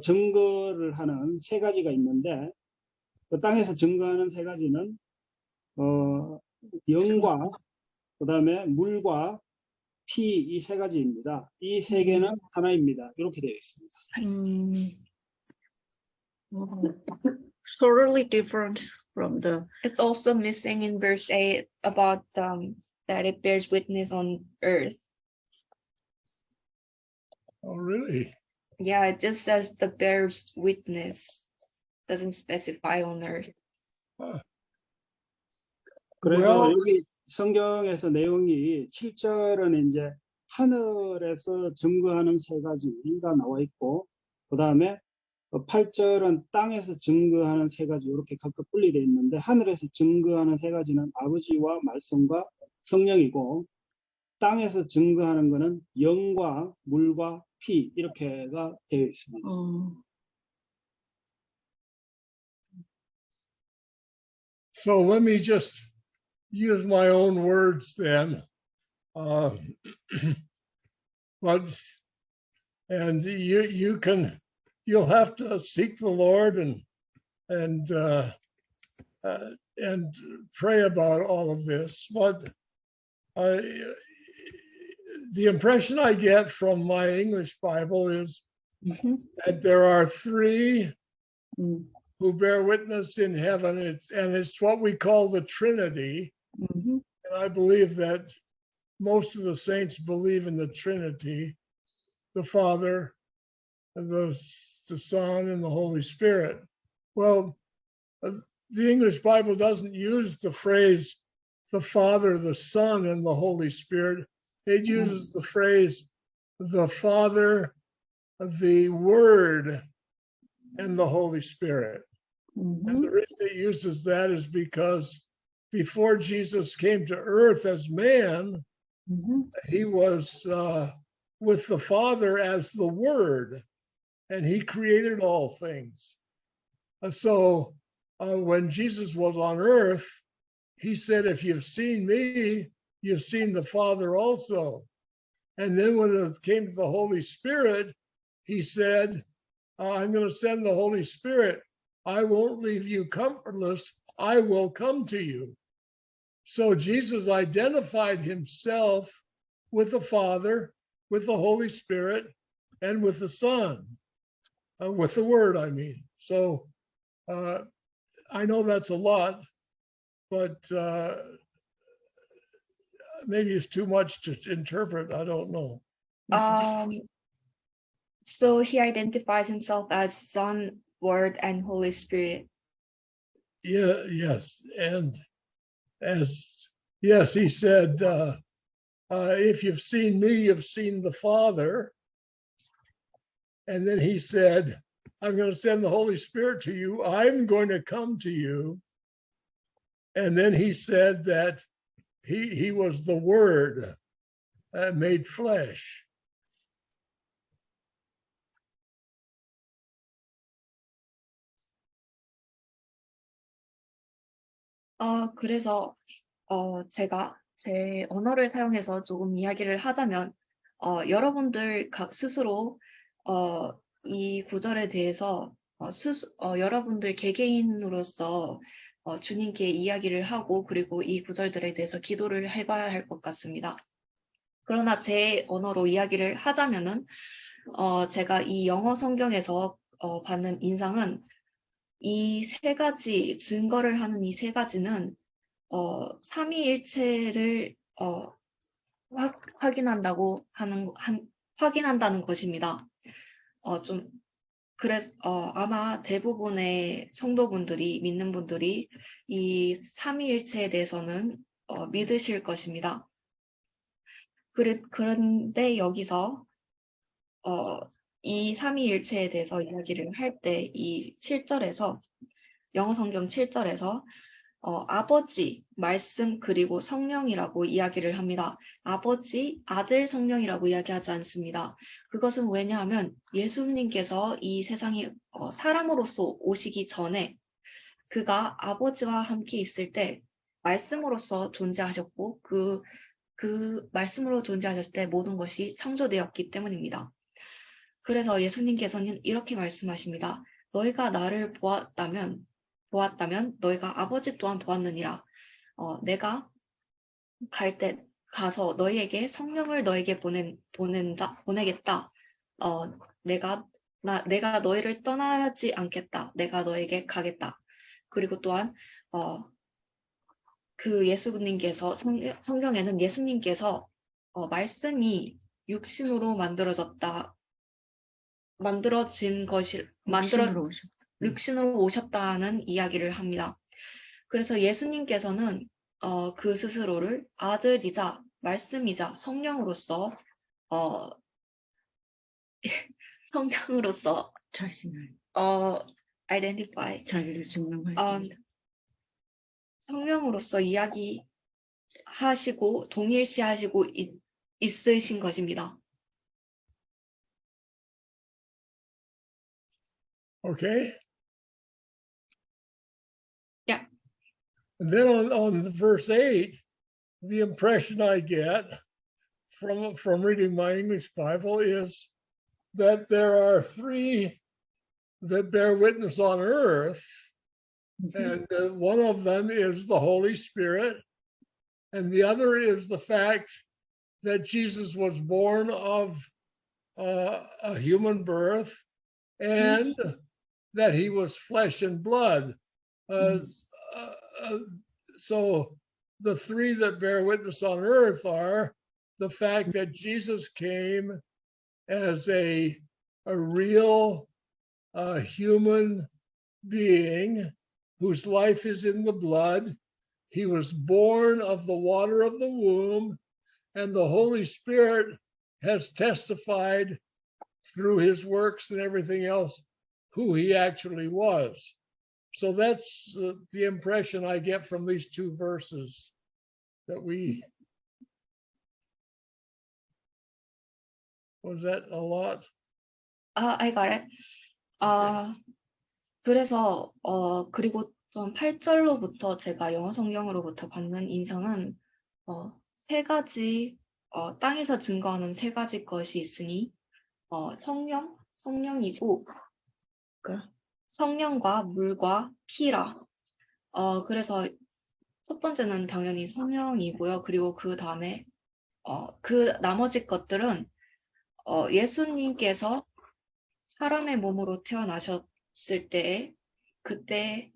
증거를 하는 세 가지가 있는데 그 땅에서 증거하는 세 가지는 영과 그 다음에 물과 P 이 세 가지입니다. 이 세 개는 하나입니다. 이렇게 되어 있습니다. Totally different from the It's also missing in verse 8 about that it bears witness on earth. Oh, really? Yeah, it just says the bears witness, doesn't specify on earth. 그래서 Well- 여기 성경에서 내용이 7절은 이제 하늘에서 증거하는 세 가지가 나와 있고, 그 다음에 8절은 땅에서 증거하는 세 가지 이렇게 각각 분리되어 있는데, 하늘에서 증거하는 세 가지는 아버지와 말씀과 성령이고, 땅에서 증거하는 것은 영과 물과 피 이렇게가 되어 있습니다. So let me just use my own words then. But and you'll have to seek the Lord and pray about all of this. But the impression I get from my English Bible is that there are three who bear witness in heaven, and it's what we call the Trinity. And I believe that most of the saints believe in the Trinity, the Father, the Son, and the Holy Spirit. Well, the English Bible doesn't use the phrase the Father, the Son, and the Holy Spirit. It uses the phrase the Father, the Word, and the Holy Spirit. And the reason it uses that is because before Jesus came to earth as man, he was with the Father as the Word, and he created all things. So when Jesus was on earth, he said, if you've seen me, you've seen the Father also. And then when it came to the Holy Spirit, he said, I'm going to send the Holy Spirit. I won't leave you comfortless. I will come to you. So Jesus identified himself with the Father, with the Holy Spirit, and with the Son, with the Word, I mean. So I know that's a lot, but maybe it's too much to interpret. I don't know. So he identifies himself as Son, Word, and Holy Spirit. Yeah, yes. And yes, he said, if you've seen me, you've seen the Father. And then he said, I'm going to send the Holy Spirit to you. I'm going to come to you. And then he said that he was the Word made flesh. 그래서 제가 제 언어를 사용해서 조금 이야기를 하자면 여러분들 각 스스로 이 구절에 대해서 여러분들 개개인으로서 주님께 이야기를 하고 그리고 이 구절들에 대해서 기도를 해봐야 할 것 같습니다. 그러나 제 언어로 이야기를 하자면은 제가 이 영어 성경에서 받는 인상은 이 세 가지 증거를 하는 이 세 가지는 삼위일체를 확인한다는 것입니다. 그래서 아마 대부분의 성도분들이 믿는 분들이 이 삼위일체에 대해서는 믿으실 것입니다. 그런데 여기서 이 삼위일체에 대해서 이야기를 할 때 이 7절에서 영어 성경 7절에서 아버지, 말씀, 그리고 성령이라고 이야기를 합니다. 아버지, 아들, 성령이라고 이야기하지 않습니다. 그것은 왜냐하면 예수님께서 이 세상에 사람으로서 오시기 전에 그가 아버지와 함께 있을 때 말씀으로서 존재하셨고 그 말씀으로 존재하셨을 때 모든 것이 창조되었기 때문입니다. 그래서 예수님께서는 이렇게 말씀하십니다. 너희가 나를 보았다면 너희가 아버지 또한 보았느니라. 내가 갈 때 가서 너희에게 성령을 너에게 보내겠다. 내가 너희를 떠나지 않겠다. 내가 너에게 가겠다. 그리고 또한 그 예수님께서 성경에는 예수님께서 말씀이 육신으로 육신으로 오셨다는 이야기를 합니다. 그래서 예수님께서는 그 스스로를 아들이자 말씀이자 성령으로서 자신을 identify 자기를 증명하시. 성령으로서 이야기하시고 동일시하시고 있으신 것입니다. Okay? Yeah. And then on the verse 8, the impression I get from reading my English Bible is that there are three that bear witness on earth, and one of them is the Holy Spirit, and the other is the fact that Jesus was born of a human birth, and that he was flesh and blood. So the three that bear witness on earth are the fact that Jesus came as a real human being whose life is in the blood. He was born of the water of the womb, and the Holy Spirit has testified through his works and everything else who he actually was. So that's the impression I get from these two verses that we. Was that a lot? I got it. 그래서 그리고 좀 8절로부터 제가 영어 성경으로부터 받는 인상은 세 가지 땅에서 증거하는 세 가지 것이 있으니 성령이고 성령과 물과 피라. 그래서 첫 번째는 당연히 성령이고요. 그리고 그 다음에 그 나머지 것들은 예수님께서 사람의 몸으로 태어나셨을 때 그때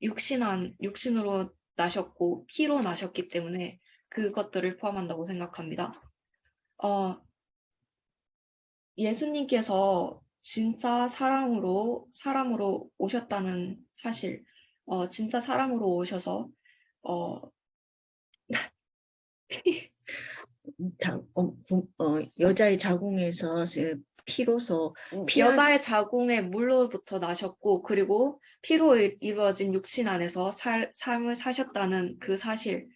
육신으로 나셨고 피로 나셨기 때문에 그것들을 포함한다고 생각합니다. 예수님께서 진짜 사람으로 오셨다는 사실, 진짜 사람으로 오셔서 여자의 자궁에서 피로서 여자의 자궁의 물로부터 나셨고 그리고 피로 이루어진 육신 안에서 삶을 사셨다는 그 사실,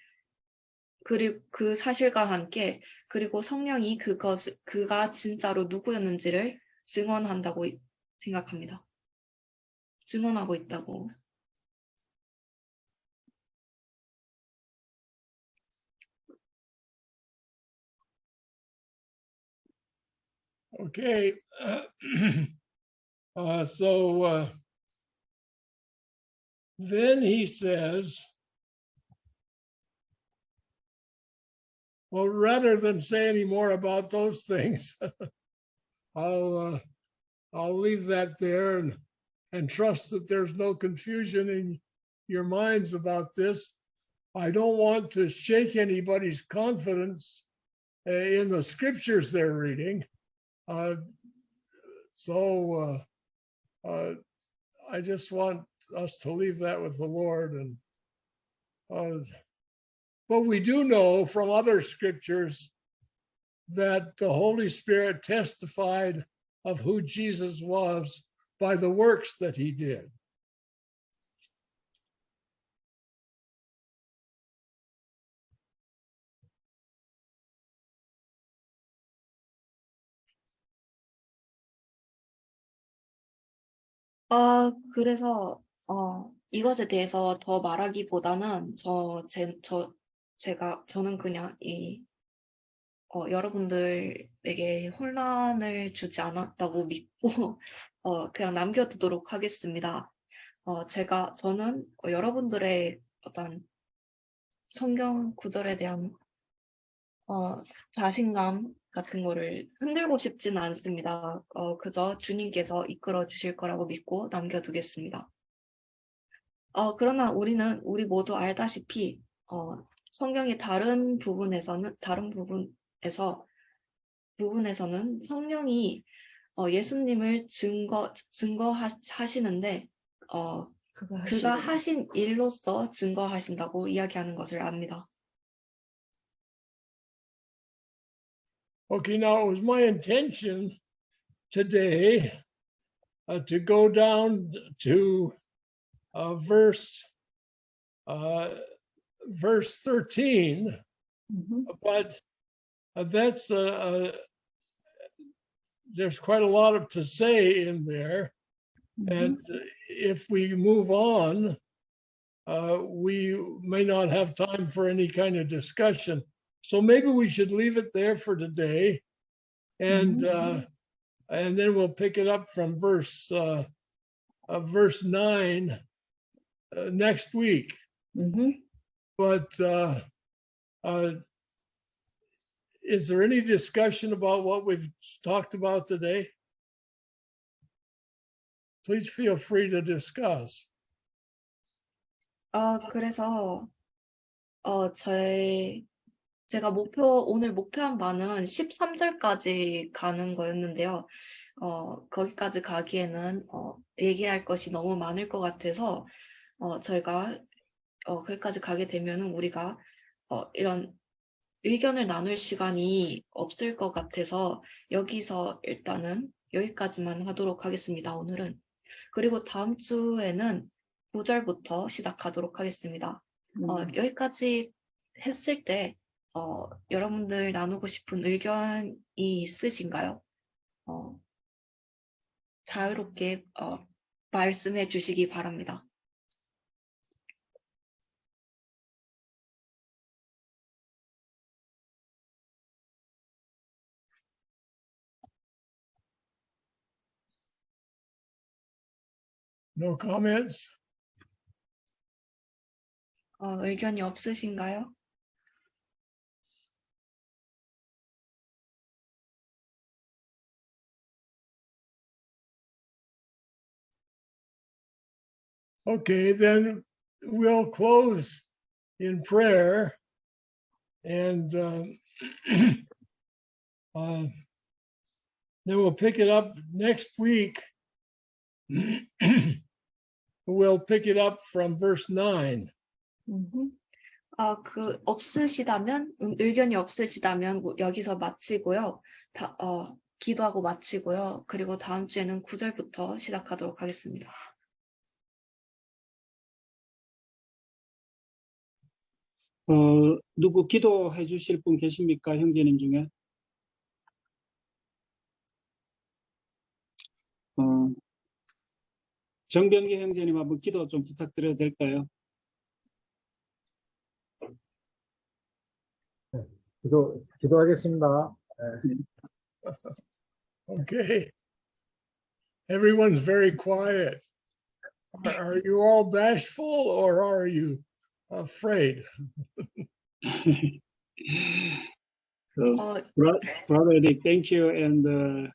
그리고 그 사실과 함께 그리고 성령이 그가 진짜로 누구였는지를 증언한다고 생각합니다. 증언하고 있다고. Okay. So then he says, well, rather than say any more about those things, I'll leave that there and trust that there's no confusion in your minds about this. I don't want to shake anybody's confidence in the scriptures they're reading. So I just want us to leave that with the Lord. And but we do know from other scriptures that the Holy Spirit testified of who Jesus was by the works that he did. 그래서 이것에 대해서 더 말하기보다는 저는 그냥 여러분들에게 혼란을 주지 않았다고 믿고 그냥 남겨두도록 하겠습니다. 저는 여러분들의 어떤 성경 구절에 대한 자신감 같은 거를 흔들고 싶지는 않습니다. 그저 주님께서 이끌어 주실 거라고 믿고 남겨두겠습니다. 그러나 우리 모두 알다시피 성경의 다른 부분에서는 성령이 예수님을 증거하시는데 그가 하신 일로서 증거하신다고 이야기하는 것을 압니다. Okay, now it was my intention today to go down to verse 13, but that's there's quite a lot to say in there, and if we move on, we may not have time for any kind of discussion. So maybe we should leave it there for today, and then we'll pick it up from verse 9 next week. But is there any discussion about what we've talked about today? Please feel free to discuss. 그래서 제가 오늘 목표한 바는 13절까지 가는 거였는데요. 거기까지 가기에는 얘기할 것이 너무 많을 것 같아서 저희가 거기까지 가게 되면은 우리가 이런 의견을 나눌 시간이 없을 것 같아서 여기서 일단은 여기까지만 하도록 하겠습니다. 오늘은. 그리고 다음 주에는 9절부터 시작하도록 하겠습니다. 여기까지 했을 때 여러분들 나누고 싶은 의견이 있으신가요? 자유롭게 말씀해 주시기 바랍니다. No comments? 의견이 없으신가요? Okay, then we'll close in prayer, and then we'll pick it up next week. We'll pick it up from verse 9. 의견이 없으시다면 여기서 마치고요. 기도하고 마치고요. 그리고 다음 주에는 9절부터 시작하도록 하겠습니다. 누구 기도해 주실 분 계십니까? 형제님 중에? 정병기 형제님 한번 기도 좀 부탁드려도 될까요? 기도하겠습니다. Okay. Everyone's very quiet. Are you all bashful or are you afraid? So, Brother Dick, thank you, and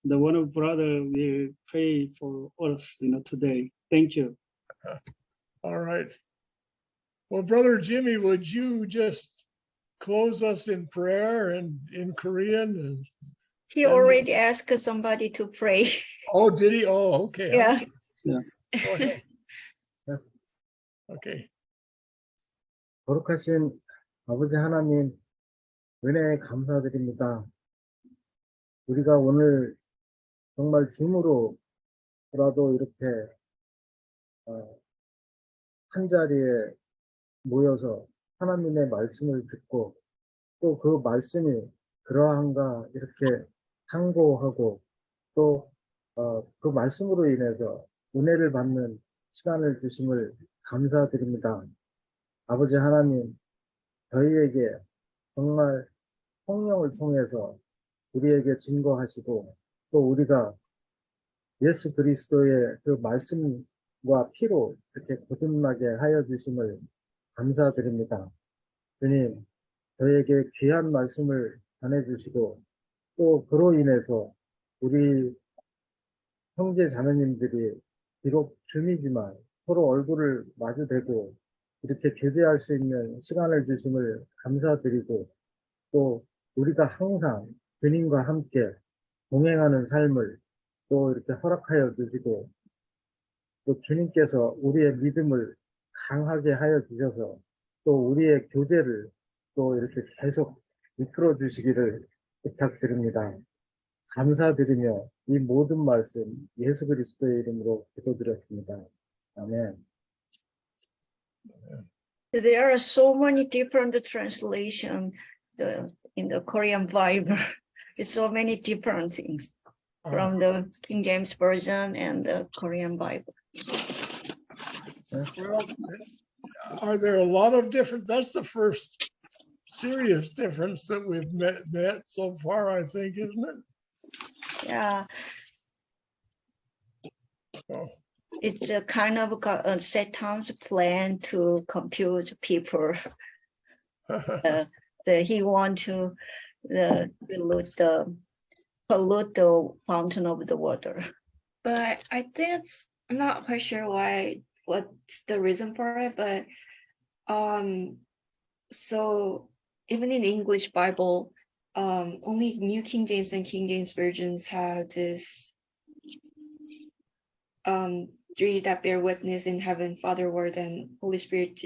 the one of brother will pray for us, today. Thank you. All right. Well, Brother Jimmy, would you just close us in prayer and in Korean? And He already asked somebody to pray. oh, did he? Oh, okay. Yeah. Go ahead. Okay. 거룩하신 아버지 하나님, 은혜에 감사드립니다. 우리가 오늘 정말 줌으로라도 이렇게 한 자리에 모여서 하나님의 말씀을 듣고 또 그 말씀이 그러한가 이렇게 참고하고 또 그 말씀으로 인해서 은혜를 받는 시간을 주심을 감사드립니다. 아버지 하나님, 저희에게 정말 성령을 통해서 우리에게 증거하시고 또 우리가 예수 그리스도의 그 말씀과 피로 이렇게 거듭나게 하여 주심을 감사드립니다. 주님, 저에게 귀한 말씀을 전해주시고 또 그로 인해서 우리 형제 자매님들이 비록 줌이지만 서로 얼굴을 마주대고 이렇게 교제할 수 있는 시간을 주심을 감사드리고 또 우리가 항상 주님과 함께 동행하는 삶을 또 이렇게 허락하여 주시고 또 주님께서 우리의 믿음을 강하게 하여 주셔서 또 우리의 교제를 또 이렇게 계속 이끌어 주시기를 부탁드립니다. 감사드리며 이 모든 말씀 예수 그리스도의 이름으로 기도드렸습니다. 아멘. There are so many different translations in the Korean Bible. It's so many different things from the King James Version and the Korean Bible. Well, are there a lot of different? That's the first serious difference that we've met so far, I think, isn't it? Yeah, Oh, it's a kind of Satan's plan to confuse people. He want to pollute the fountain of the water. But I think I'm not quite sure what's the reason for it, but so even in English Bible, only New King James and King James versions have this three that bear witness in heaven, Father, Word, and Holy Spirit,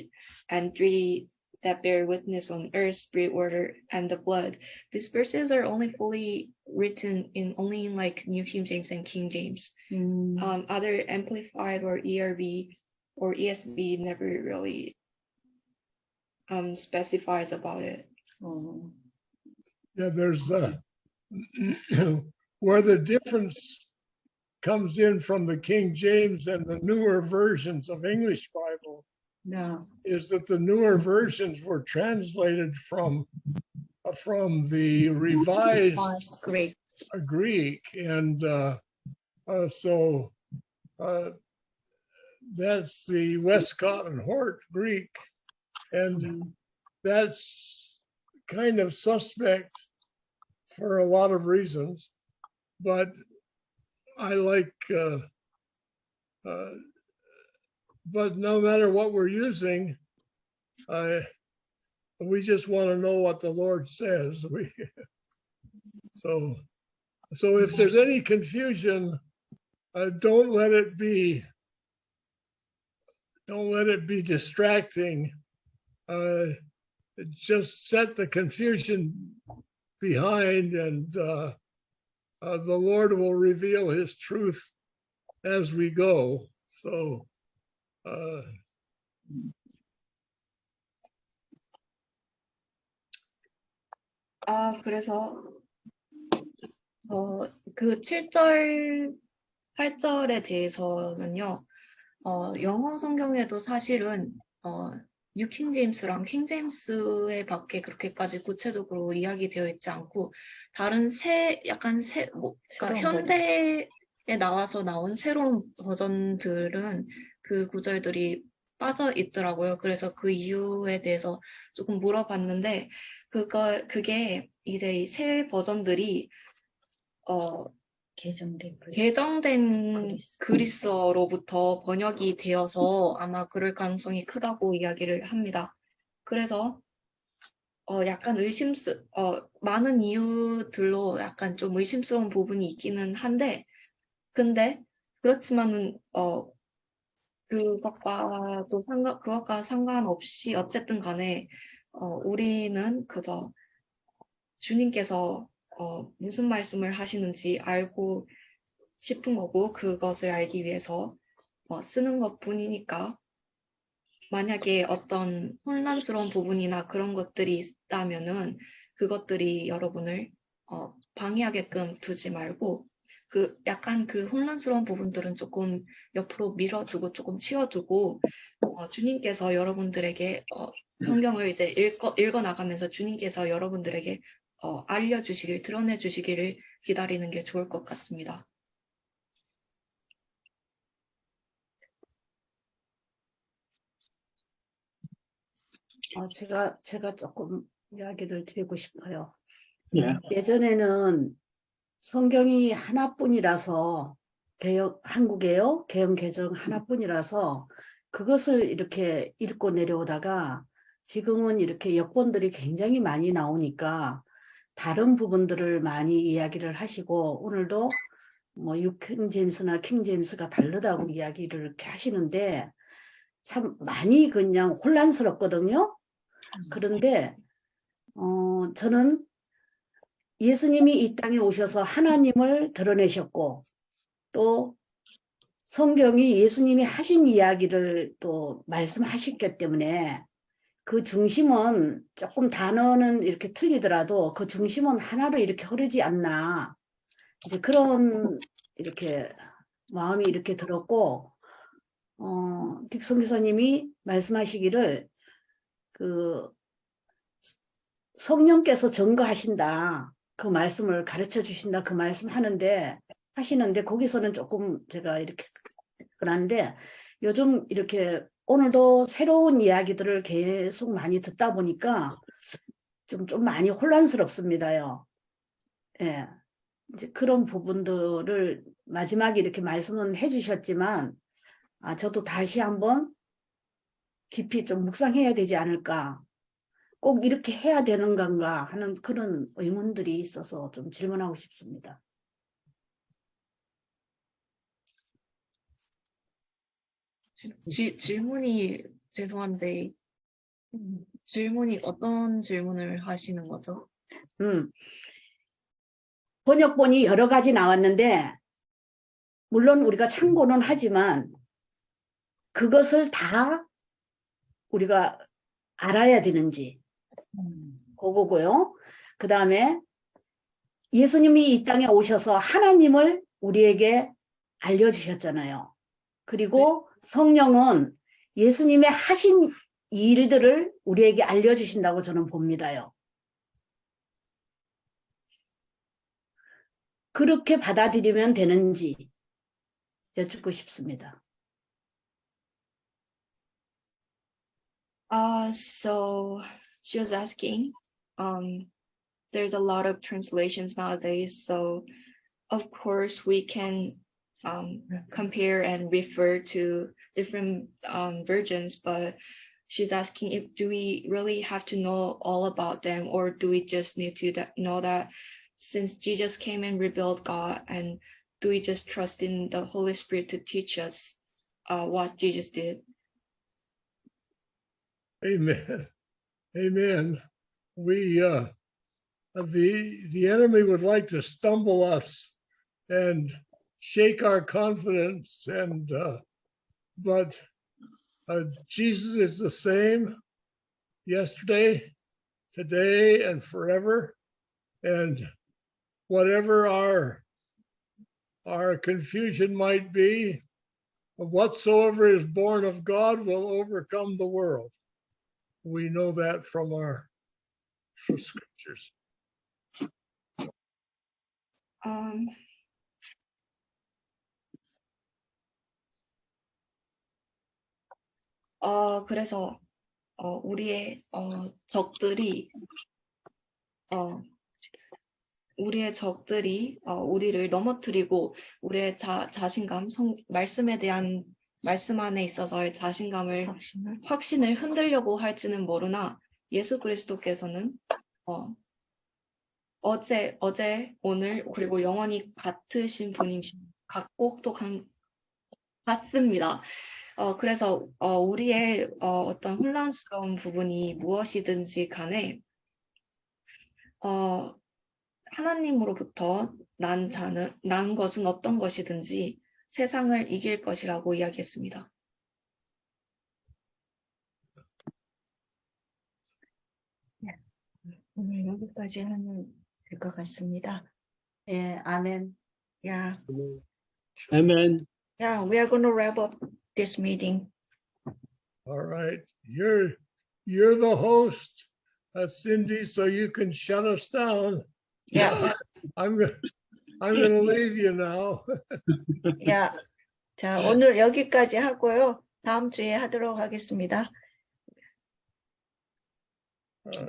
and three that bear witness on earth, Spirit, Water, and the blood. These verses are only fully written in like New King James and King James. Other Amplified or ERV or ESV never really specifies about it. yeah, there's where the difference comes in from the King James and the newer versions of English Bible Yeah. is that the newer versions were translated from the revised Great. Greek, and so that's the Westcott and Hort Greek, and that's kind of suspect for a lot of reasons, but I like, but no matter what we're using, we just want to know what the Lord says. So if there's any confusion, don't let it be distracting. Just set the confusion behind, and the Lord will reveal his truth as we go. So 그래서 그 7절, 8절에 대해서는요, 영어 성경에도 사실은 뉴 킹제임스랑 킹제임스에 밖에 그렇게까지 구체적으로 이야기되어 있지 않고 다른 그러니까 현대에 나와서 나온 새로운 버전들은 그 구절들이 빠져 있더라고요. 그래서 그 이유에 대해서 조금 물어봤는데 그게 이제 이 새 버전들이 개정된 그리스어로부터 번역이 되어서 아마 그럴 가능성이 크다고 이야기를 합니다. 그래서 약간 많은 이유들로 약간 좀 의심스러운 부분이 있기는 한데, 근데 그렇지만은 그것과 상관없이 어쨌든 간에 우리는 그저 주님께서 무슨 말씀을 하시는지 알고 싶은 거고 그것을 알기 위해서 쓰는 것뿐이니까 만약에 어떤 혼란스러운 부분이나 그런 것들이 있다면은 그것들이 여러분을 방해하게끔 두지 말고 약간 그 혼란스러운 부분들은 조금 옆으로 밀어두고 조금 치워두고 주님께서 여러분들에게 성경을 이제 읽어 나가면서 주님께서 여러분들에게 알려주시길, 드러내주시기를 기다리는 게 좋을 것 같습니다. 제가 조금 이야기를 드리고 싶어요. 예. 예전에는 성경이 하나뿐이라서 한국에요. 개헌 개정 하나뿐이라서 그것을 이렇게 읽고 내려오다가 지금은 이렇게 역본들이 굉장히 많이 나오니까 다른 부분들을 많이 이야기를 하시고 오늘도 뭐 뉴킹 제임스나 킹 제임스가 다르다고 이야기를 이렇게 하시는데 참 많이 그냥 혼란스럽거든요. 그런데 저는 예수님이 이 땅에 오셔서 하나님을 드러내셨고 또 성경이 예수님이 하신 이야기를 또 말씀하셨기 때문에 그 중심은 조금 단어는 이렇게 틀리더라도 그 중심은 하나로 이렇게 흐르지 않나 이제 그런 이렇게 마음이 이렇게 들었고 딕슨 기사님이 말씀하시기를 그 성령께서 증거하신다 그 말씀을 가르쳐 주신다 그 말씀 하시는데 거기서는 조금 제가 이렇게 그러는데 요즘 이렇게 오늘도 새로운 이야기들을 계속 많이 듣다 보니까 좀 많이 혼란스럽습니다요. 예. 이제 그런 부분들을 마지막에 이렇게 말씀은 해주셨지만 저도 다시 한번 깊이 좀 묵상해야 되지 않을까. 꼭 이렇게 해야 되는 건가 하는 그런 의문들이 있어서 좀 질문하고 싶습니다. 질문이 죄송한데 질문이 어떤 질문을 하시는 거죠? 번역본이 여러 가지 나왔는데 물론 우리가 참고는 하지만 그것을 다 우리가 알아야 되는지 그거고요. 그 다음에 예수님이 이 땅에 오셔서 하나님을 우리에게 알려주셨잖아요. 그리고 성령은 예수님의 하신 일들을 우리에게 알려주신다고 저는 봅니다요. 그렇게 받아들이면 되는지 여쭙고 싶습니다. So she was asking, there's a lot of translations nowadays, so of course we can compare and refer to different versions, but she's asking do we really have to know all about them, or do we just need to know that since Jesus came and revealed God, and do we just trust in the Holy Spirit to teach us what Jesus did? Amen. Amen. We the enemy would like to stumble us and shake our confidence, and but Jesus is the same yesterday, today, and forever. And whatever our confusion might be, whatsoever is born of God will overcome the world. We know that from our scriptures. 그래서 우리의 적들이 우리를 넘어뜨리고 우리의 자신감, 말씀 안에 있어서의 자신감을, 확신을 흔들려고 할지는 모르나 예수 그리스도께서는 어제, 오늘 그리고 영원히 같으신 같고 또 같습니다. 그래서 우리의 어떤 혼란스러운 부분이 무엇이든지 간에 하나님으로부터 난 것은 어떤 것이든지 세상을 이길 것이라고 이야기했습니다. 오늘 여기까지 하면 될 것 같습니다. 예, 아멘. Yeah, Amen. yeah, we are going to wrap up this meeting. All right. You're the host, Cindy, so you can shut us down. Yeah, I'm gonna leave you now. yeah. 자, 오늘 여기까지 하고요. 다음 주에 하도록 하겠습니다.